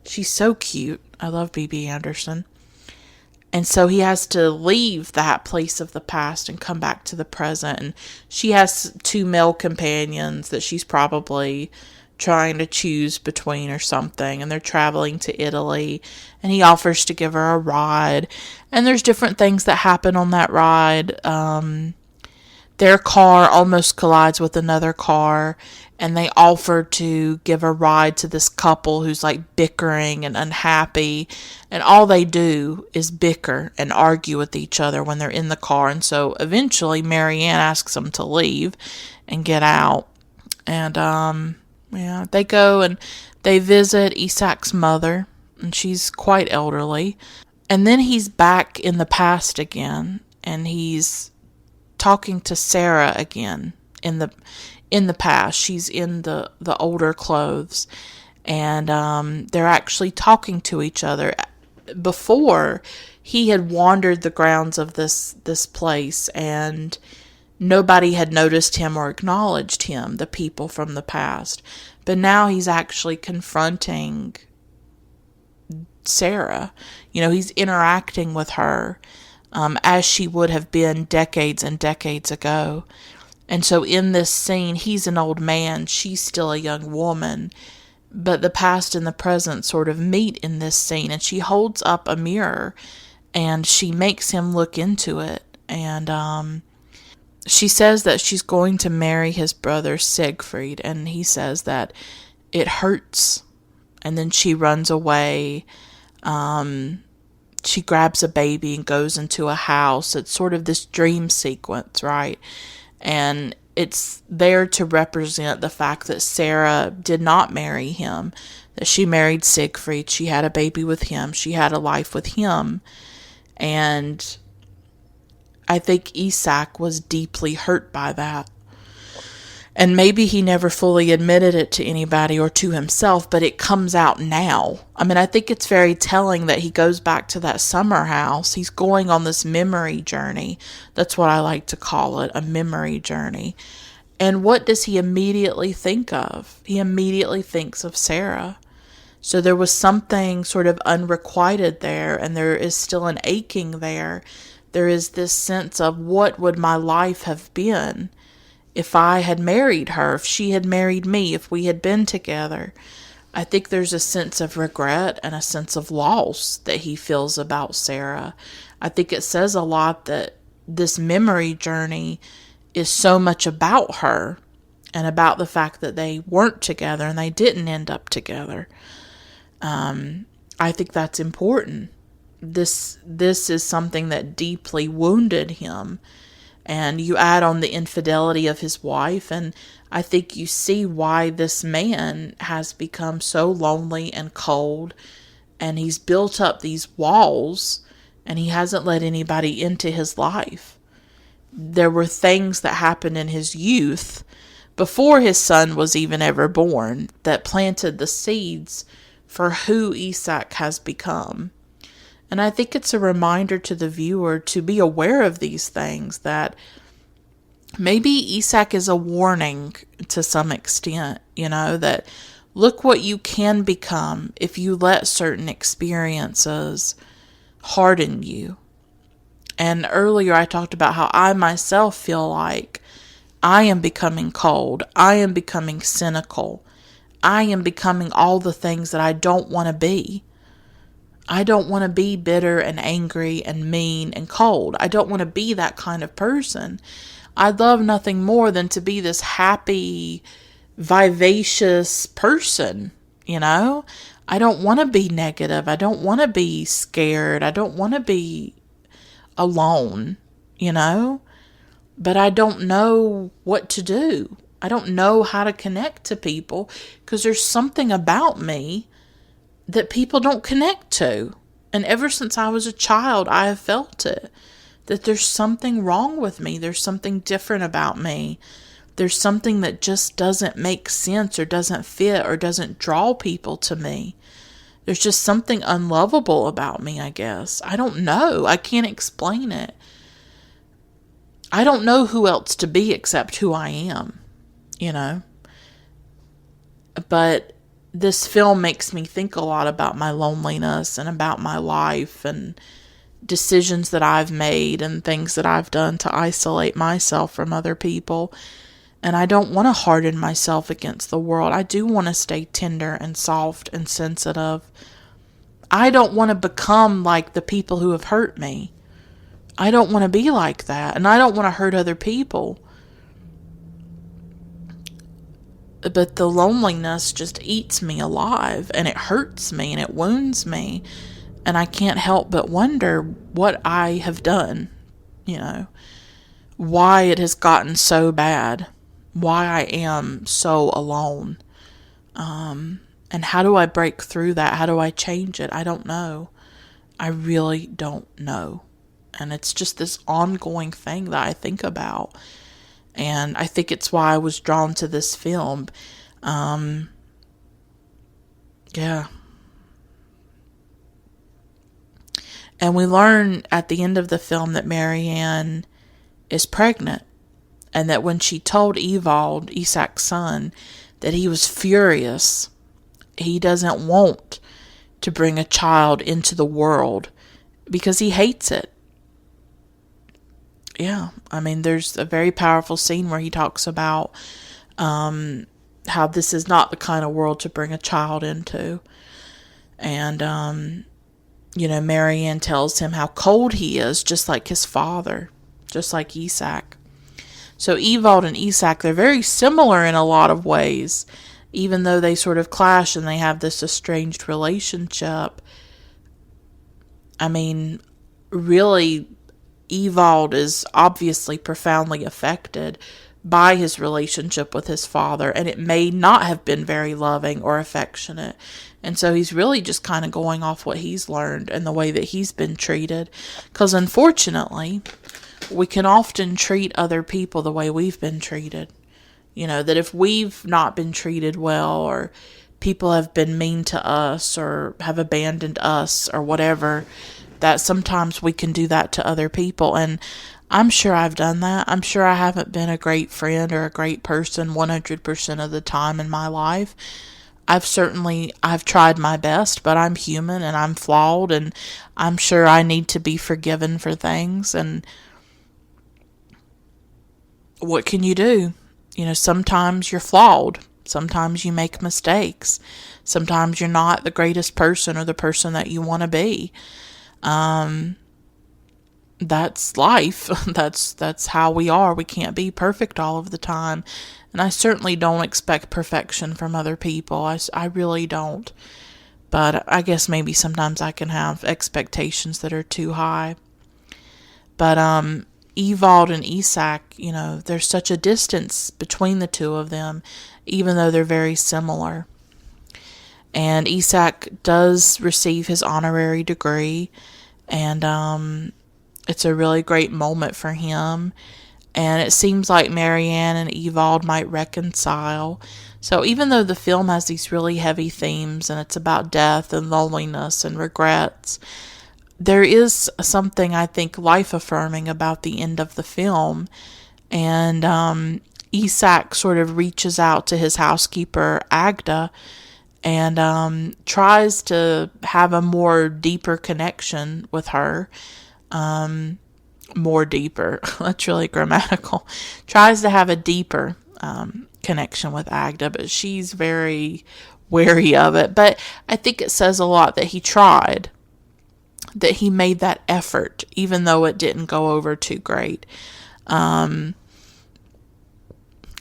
She's so cute. I love Bibi Andersson. And so he has to leave that place of the past and come back to the present. And she has 2 male companions that she's probably trying to choose between or something. And they're traveling to Italy. And he offers to give her a ride. And there's different things that happen on that ride. Their car almost collides with another car. And they offer to give a ride to this couple who's like bickering and unhappy. And all they do is bicker and argue with each other when they're in the car. And so eventually Marianne asks them to leave and get out. And they go and they visit Isaac's mother. And she's quite elderly. And then he's back in the past again. And he's talking to Sarah again in the past. She's in the older clothes, and they're actually talking to each other. Before, he had wandered the grounds of this place, and nobody had noticed him or acknowledged him, the people from the past. But now he's actually confronting Sarah. He's interacting with her as she would have been decades and decades ago. And so in this scene, he's an old man, she's still a young woman, but the past and the present sort of meet in this scene, and she holds up a mirror, and she makes him look into it, and she says that she's going to marry his brother Siegfried, and he says that it hurts, and then she runs away. She grabs a baby and goes into a house. It's sort of this dream sequence, right? And it's there to represent the fact that Sarah did not marry him, that she married Siegfried. She had a baby with him. She had a life with him. And I think Isaac was deeply hurt by that. And maybe he never fully admitted it to anybody or to himself, but it comes out now. I think it's very telling that he goes back to that summer house. He's going on this memory journey. That's what I like to call it, a memory journey. And what does he immediately think of? He immediately thinks of Sarah. So there was something sort of unrequited there, and there is still an aching there. There is this sense of, what would my life have been if I had married her, if she had married me, if we had been together? I think there's a sense of regret and a sense of loss that he feels about Sarah. I think it says a lot that this memory journey is so much about her and about the fact that they weren't together and they didn't end up together. I think that's important. This is something that deeply wounded him. And you add on the infidelity of his wife, and I think you see why this man has become so lonely and cold, and he's built up these walls, and he hasn't let anybody into his life. There were things that happened in his youth, before his son was even ever born, that planted the seeds for who Isaac has become. And I think it's a reminder to the viewer to be aware of these things, that maybe Isaac is a warning to some extent, that look what you can become if you let certain experiences harden you. And earlier I talked about how I myself feel like I am becoming cold. I am becoming cynical. I am becoming all the things that I don't want to be. I don't want to be bitter and angry and mean and cold. I don't want to be that kind of person. I'd love nothing more than to be this happy, vivacious person, you know? I don't want to be negative. I don't want to be scared. I don't want to be alone, you know? But I don't know what to do. I don't know how to connect to people because there's something about me that people don't connect to. And ever since I was a child, I have felt it. That there's something wrong with me. There's something different about me. There's something that just doesn't make sense or doesn't fit or doesn't draw people to me. There's just something unlovable about me, I guess. I don't know. I can't explain it. I don't know who else to be except who I am, you know. But this film makes me think a lot about my loneliness and about my life and decisions that I've made and things that I've done to isolate myself from other people. And I don't want to harden myself against the world. I do want to stay tender and soft and sensitive. I don't want to become like the people who have hurt me. I don't want to be like that. And I don't want to hurt other people. But the loneliness just eats me alive. And it hurts me and it wounds me. And I can't help but wonder what I have done. You know, why it has gotten so bad. Why I am so alone. And how do I break through that? How do I change it? I don't know. I really don't know. And it's just this ongoing thing that I think about. And I think it's why I was drawn to this film. Yeah. And we learn at the end of the film that Marianne is pregnant. And that when she told Ewald, Isaac's son, that he was furious, he doesn't want to bring a child into the world because he hates it. Yeah, I mean, there's a very powerful scene where he talks about how this is not the kind of world to bring a child into. And, Marianne tells him how cold he is, just like his father, just like Isaac. So Ewald and Isaac, they're very similar in a lot of ways, even though they sort of clash and they have this estranged relationship. I mean, really, Ewald is obviously profoundly affected by his relationship with his father, and it may not have been very loving or affectionate. And so he's really just kind of going off what he's learned and the way that he's been treated. Because unfortunately, we can often treat other people the way we've been treated. You know, that if we've not been treated well, or people have been mean to us, or have abandoned us, or whatever, that sometimes we can do that to other people. And I'm sure I've done that. I'm sure I haven't been a great friend or a great person 100% of the time in my life. I've tried my best, but I'm human and I'm flawed, and I'm sure I need to be forgiven for things. And what can you do? You know, sometimes you're flawed. Sometimes you make mistakes. Sometimes you're not the greatest person or the person that you want to be. That's life. That's how we are. We can't be perfect all of the time. And I certainly don't expect perfection from other people. I really don't. But I guess maybe sometimes I can have expectations that are too high. But, Ewald and Isaac, you know, there's such a distance between the two of them, even though they're very similar. And Isaac does receive his honorary degree, and it's a really great moment for him. And it seems like Marianne and Ewald might reconcile. So even though the film has these really heavy themes, and it's about death and loneliness and regrets, there is something, I think, life-affirming about the end of the film. And Isaac sort of reaches out to his housekeeper, Agda, and tries to have a more deeper connection with her. More deeper. That's really grammatical. Tries to have a deeper connection with Agda, but she's very wary of it. But I think it says a lot that he tried, that he made that effort, even though it didn't go over too great.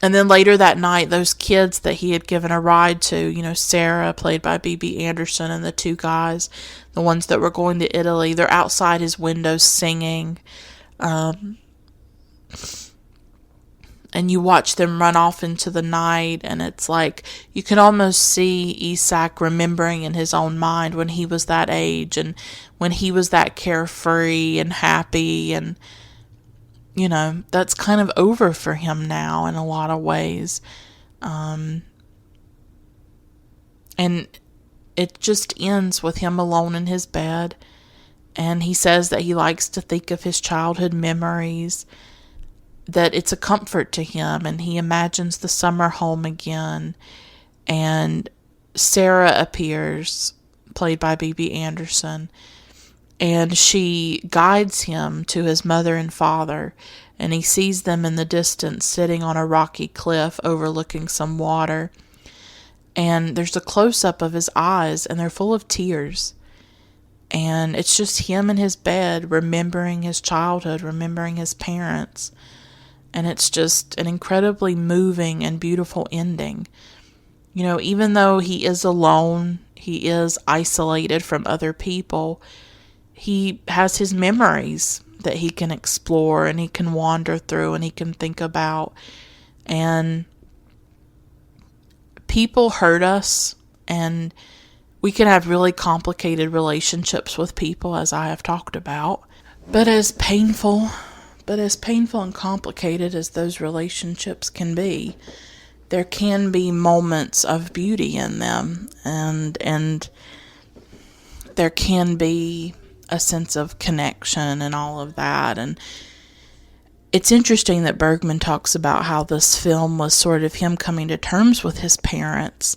And then later that night, those kids that he had given a ride to, Sarah, played by B.B. Anderson, and the two guys, the ones that were going to Italy, they're outside his window singing. And you watch them run off into the night, and it's like you can almost see Isaac remembering in his own mind when he was that age and when he was that carefree and happy, and that's kind of over for him now in a lot of ways. And it just ends with him alone in his bed, and he says that he likes to think of his childhood memories, that it's a comfort to him, and he imagines the summer home again. And Sarah appears, played by B.B. Anderson, and she guides him to his mother and father, and he sees them in the distance sitting on a rocky cliff overlooking some water. And there's a close-up of his eyes, and they're full of tears. And it's just him in his bed, remembering his childhood, remembering his parents. And it's just an incredibly moving and beautiful ending. Even though he is alone, he is isolated from other people, he has his memories that he can explore and he can wander through and he can think about. And people hurt us, and we can have really complicated relationships with people, as I have talked about. But as painful and complicated as those relationships can be, there can be moments of beauty in them, and there can be a sense of connection and all of that. And it's interesting that Bergman talks about how this film was sort of him coming to terms with his parents,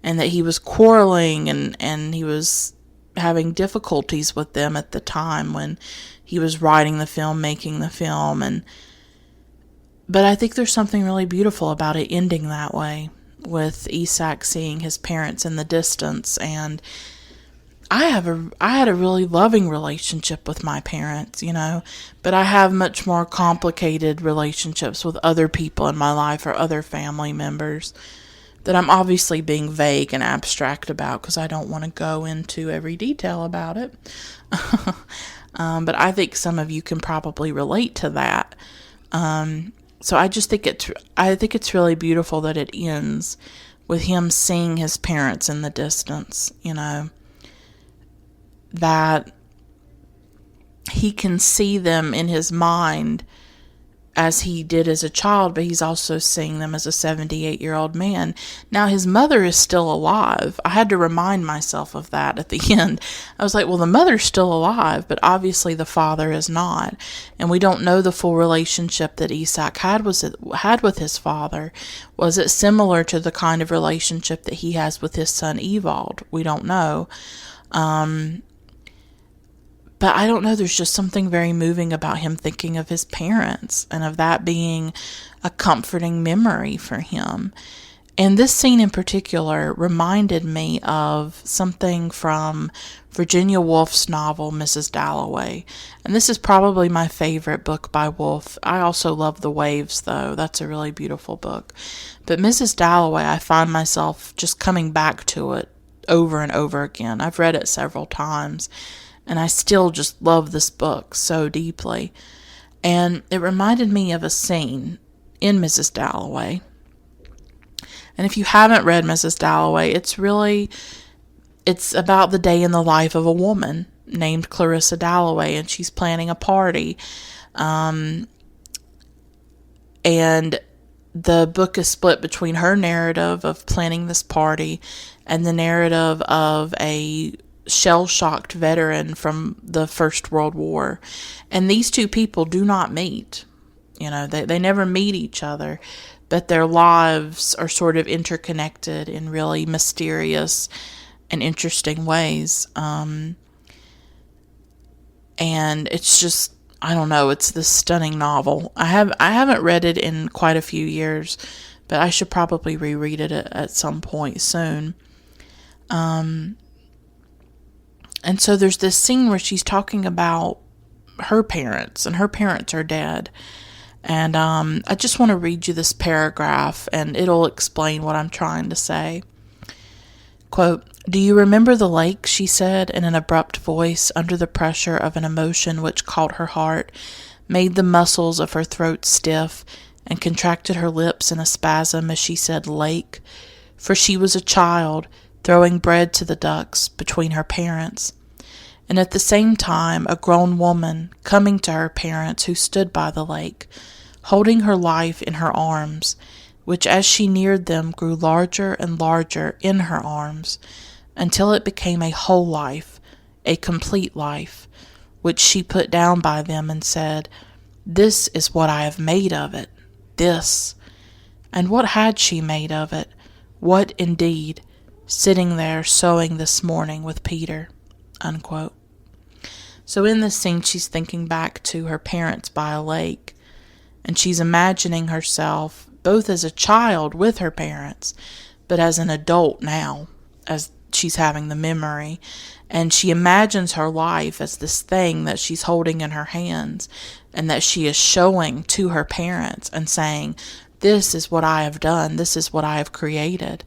and that he was quarreling and he was having difficulties with them at the time when he was writing the film, making the film. But I think there's something really beautiful about it ending that way, with Isaac seeing his parents in the distance. And I had a really loving relationship with my parents, but I have much more complicated relationships with other people in my life or other family members that I'm obviously being vague and abstract about because I don't want to go into every detail about it. But I think some of you can probably relate to that. So I just think it's really beautiful that it ends with him seeing his parents in the distance, that he can see them in his mind as he did as a child, but he's also seeing them as a 78-year-old man. Now, his mother is still alive. I had to remind myself of that at the end. I was like, well, the mother's still alive, but obviously the father is not. And we don't know the full relationship that Isaac had with his father. Was it similar to the kind of relationship that he has with his son Ewald? We don't know. But I don't know, there's just something very moving about him thinking of his parents and of that being a comforting memory for him. And this scene in particular reminded me of something from Virginia Woolf's novel, Mrs. Dalloway. And this is probably my favorite book by Woolf. I also love The Waves, though. That's a really beautiful book. But Mrs. Dalloway, I find myself just coming back to it over and over again. I've read it several times, and I still just love this book so deeply. And it reminded me of a scene in Mrs. Dalloway. And if you haven't read Mrs. Dalloway, it's about the day in the life of a woman named Clarissa Dalloway, and she's planning a party. And the book is split between her narrative of planning this party and the narrative of a shell-shocked veteran from the First World War. And these two people do not meet. They never meet each other, but their lives are sort of interconnected in really mysterious and interesting ways. And it's just, I don't know, it's this stunning novel. I haven't read it in quite a few years, but I should probably reread it at some point soon. And so there's this scene where she's talking about her parents, and her parents are dead. And I just want to read you this paragraph, and it'll explain what I'm trying to say. Quote, "Do you remember the lake?" she said in an abrupt voice, under the pressure of an emotion which caught her heart, made the muscles of her throat stiff, and contracted her lips in a spasm as she said lake, for she was a child, throwing bread to the ducks between her parents, and at the same time a grown woman coming to her parents who stood by the lake, holding her life in her arms, which as she neared them grew larger and larger in her arms, until it became a whole life, a complete life, which she put down by them and said, "This is what I have made of it, this." And what had she made of it? What indeed? Sitting there sewing this morning with Peter. Unquote. So in this scene, she's thinking back to her parents by a lake, and she's imagining herself both as a child with her parents, but as an adult now, as she's having the memory. And she imagines her life as this thing that she's holding in her hands and that she is showing to her parents and saying, "This is what I have done. This is what I have created."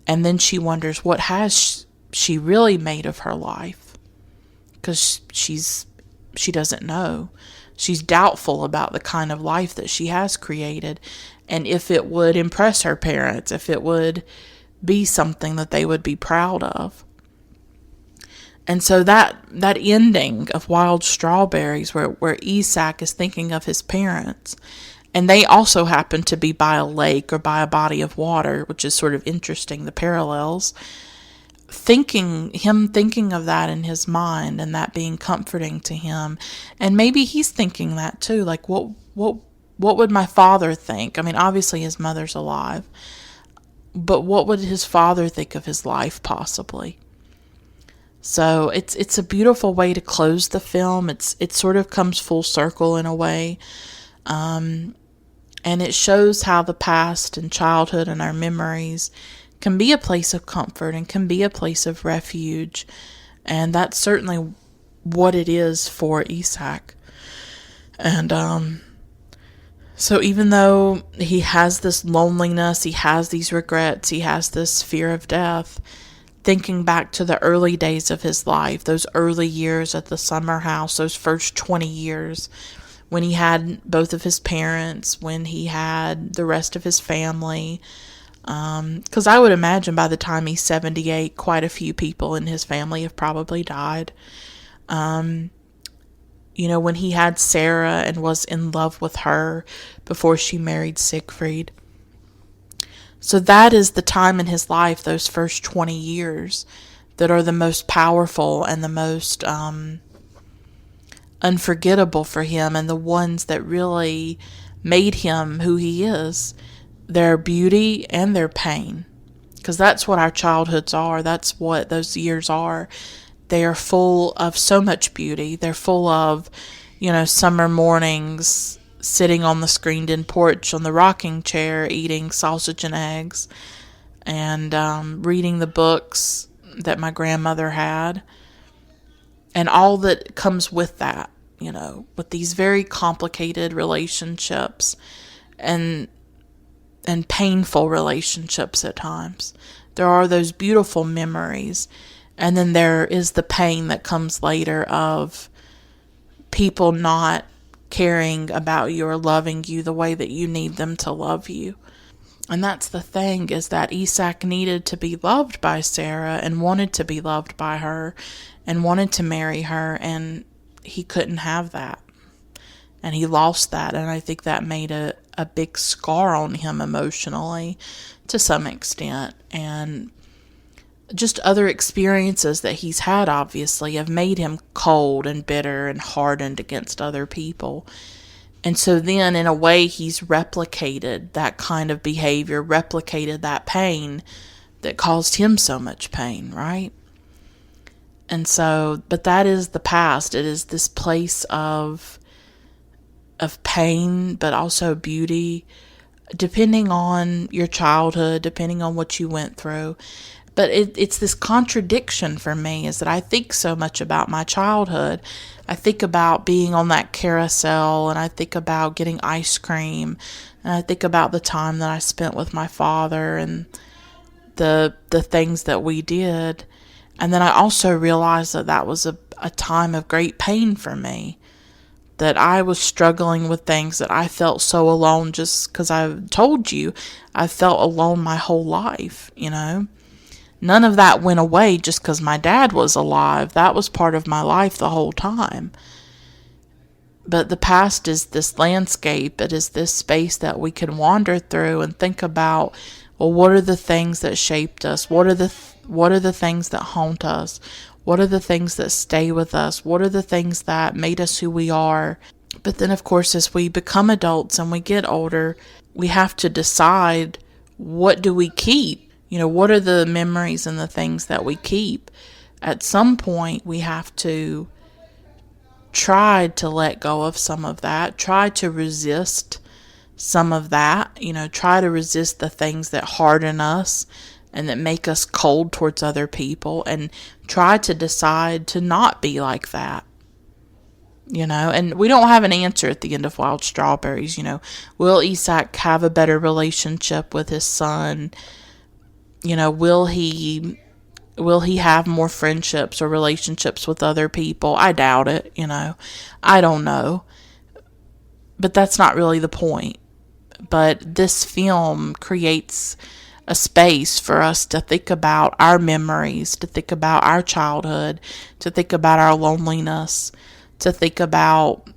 And then she wonders, what has she really made of her life? Because she doesn't know. She's doubtful about the kind of life that she has created, and if it would impress her parents, if it would be something that they would be proud of. And so that ending of Wild Strawberries, where Isak is thinking of his parents, and they also happen to be by a lake or by a body of water, which is sort of interesting, the parallels. Thinking of that in his mind, and that being comforting to him, and maybe he's thinking that too, like what would my father think? I mean, obviously his mother's alive, but what would his father think of his life possibly? So it's a beautiful way to close the film. It sort of comes full circle in a way, and it shows how the past and childhood and our memories can be a place of comfort and can be a place of refuge. And that's certainly what it is for Isak. And so even though he has this loneliness, he has these regrets, he has this fear of death, thinking back to the early days of his life, those early years at the summer house, those first 20 years, when he had both of his parents, when he had the rest of his family. Because I would imagine by the time he's 78, quite a few people in his family have probably died. When he had Sarah and was in love with her before she married Siegfried. So that is the time in his life, those first 20 years, that are the most powerful and the most unforgettable for him, and the ones that really made him who he is. Their beauty and their pain, because that's what our childhoods are. That's what those years are. They are full of so much beauty. They're full of, summer mornings, sitting on the screened-in porch on the rocking chair, eating sausage and eggs, and reading the books that my grandmother had, and all that comes with that, with these very complicated relationships and painful relationships at times. There are those beautiful memories, and then there is the pain that comes later of people not caring about you or loving you the way that you need them to love you. And that's the thing, is that Isak needed to be loved by Sarah and wanted to be loved by her and wanted to marry her, and he couldn't have that. And he lost that, and I think that made a big scar on him emotionally to some extent. And just other experiences that he's had, obviously, have made him cold and bitter and hardened against other people. And so then, in a way, he's replicated that kind of behavior, replicated that pain that caused him so much pain, right? And so, but that is the past. It is this place of pain, but also beauty, depending on your childhood, depending on what you went through. But it's this contradiction for me, is that I think so much about my childhood. I think about being on that carousel, and I think about getting ice cream, and I think about the time that I spent with my father and the things that we did. And then I also realized that that was a time of great pain for me, that I was struggling with things, that I felt so alone, just because I told you I felt alone my whole life, None of that went away just because my dad was alive. That was part of my life the whole time. But the past is this landscape. It is this space that we can wander through and think about, well, what are the things that shaped us? What are the things that haunt us? What are the things that stay with us? What are the things that made us who we are? But then, of course, as we become adults and we get older, we have to decide, what do we keep? What are the memories and the things that we keep? At some point, we have to try to let go of some of that, try to resist some of that, try to resist the things that harden us and that make us cold towards other people, and try to decide to not be like that. And we don't have an answer at the end of Wild Strawberries. Will Isak have a better relationship with his son? Will he have more friendships or relationships with other people? I doubt it, I don't know. But that's not really the point. But this film creates a space for us to think about our memories, to think about our childhood, to think about our loneliness, to think about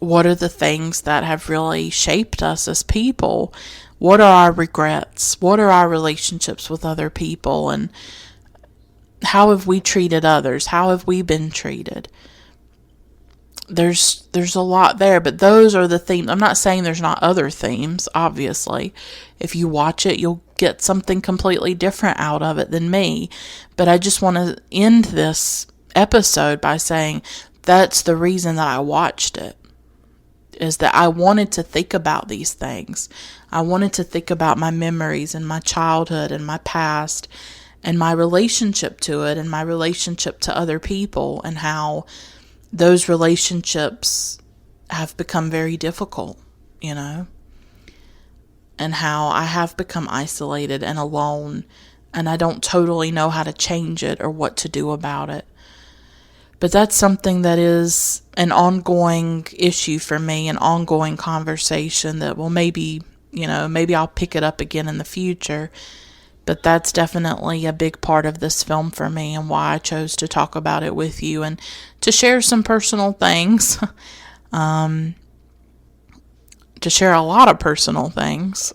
what are the things that have really shaped us as people. What are our regrets? What are our relationships with other people? And how have we treated others? How have we been treated? There's a lot there, but those are the themes. I'm not saying there's not other themes, obviously. If you watch it, you'll get something completely different out of it than me. But I just want to end this episode by saying that's the reason that I watched it, is that I wanted to think about these things. I wanted to think about my memories and my childhood and my past and my relationship to it and my relationship to other people, and how those relationships have become very difficult, and how I have become isolated and alone, and I don't totally know how to change it or what to do about it. But that's something that is an ongoing issue for me, an ongoing conversation that will maybe I'll pick it up again in the future. But that's definitely a big part of this film for me, and why I chose to talk about it with you and to share some personal things, to share a lot of personal things.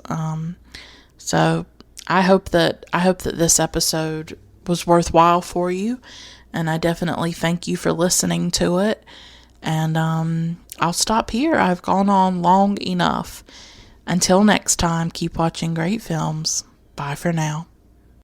So I hope that this episode was worthwhile for you, and I definitely thank you for listening to it. And I'll stop here. I've gone on long enough. Until next time, keep watching great films. Bye for now.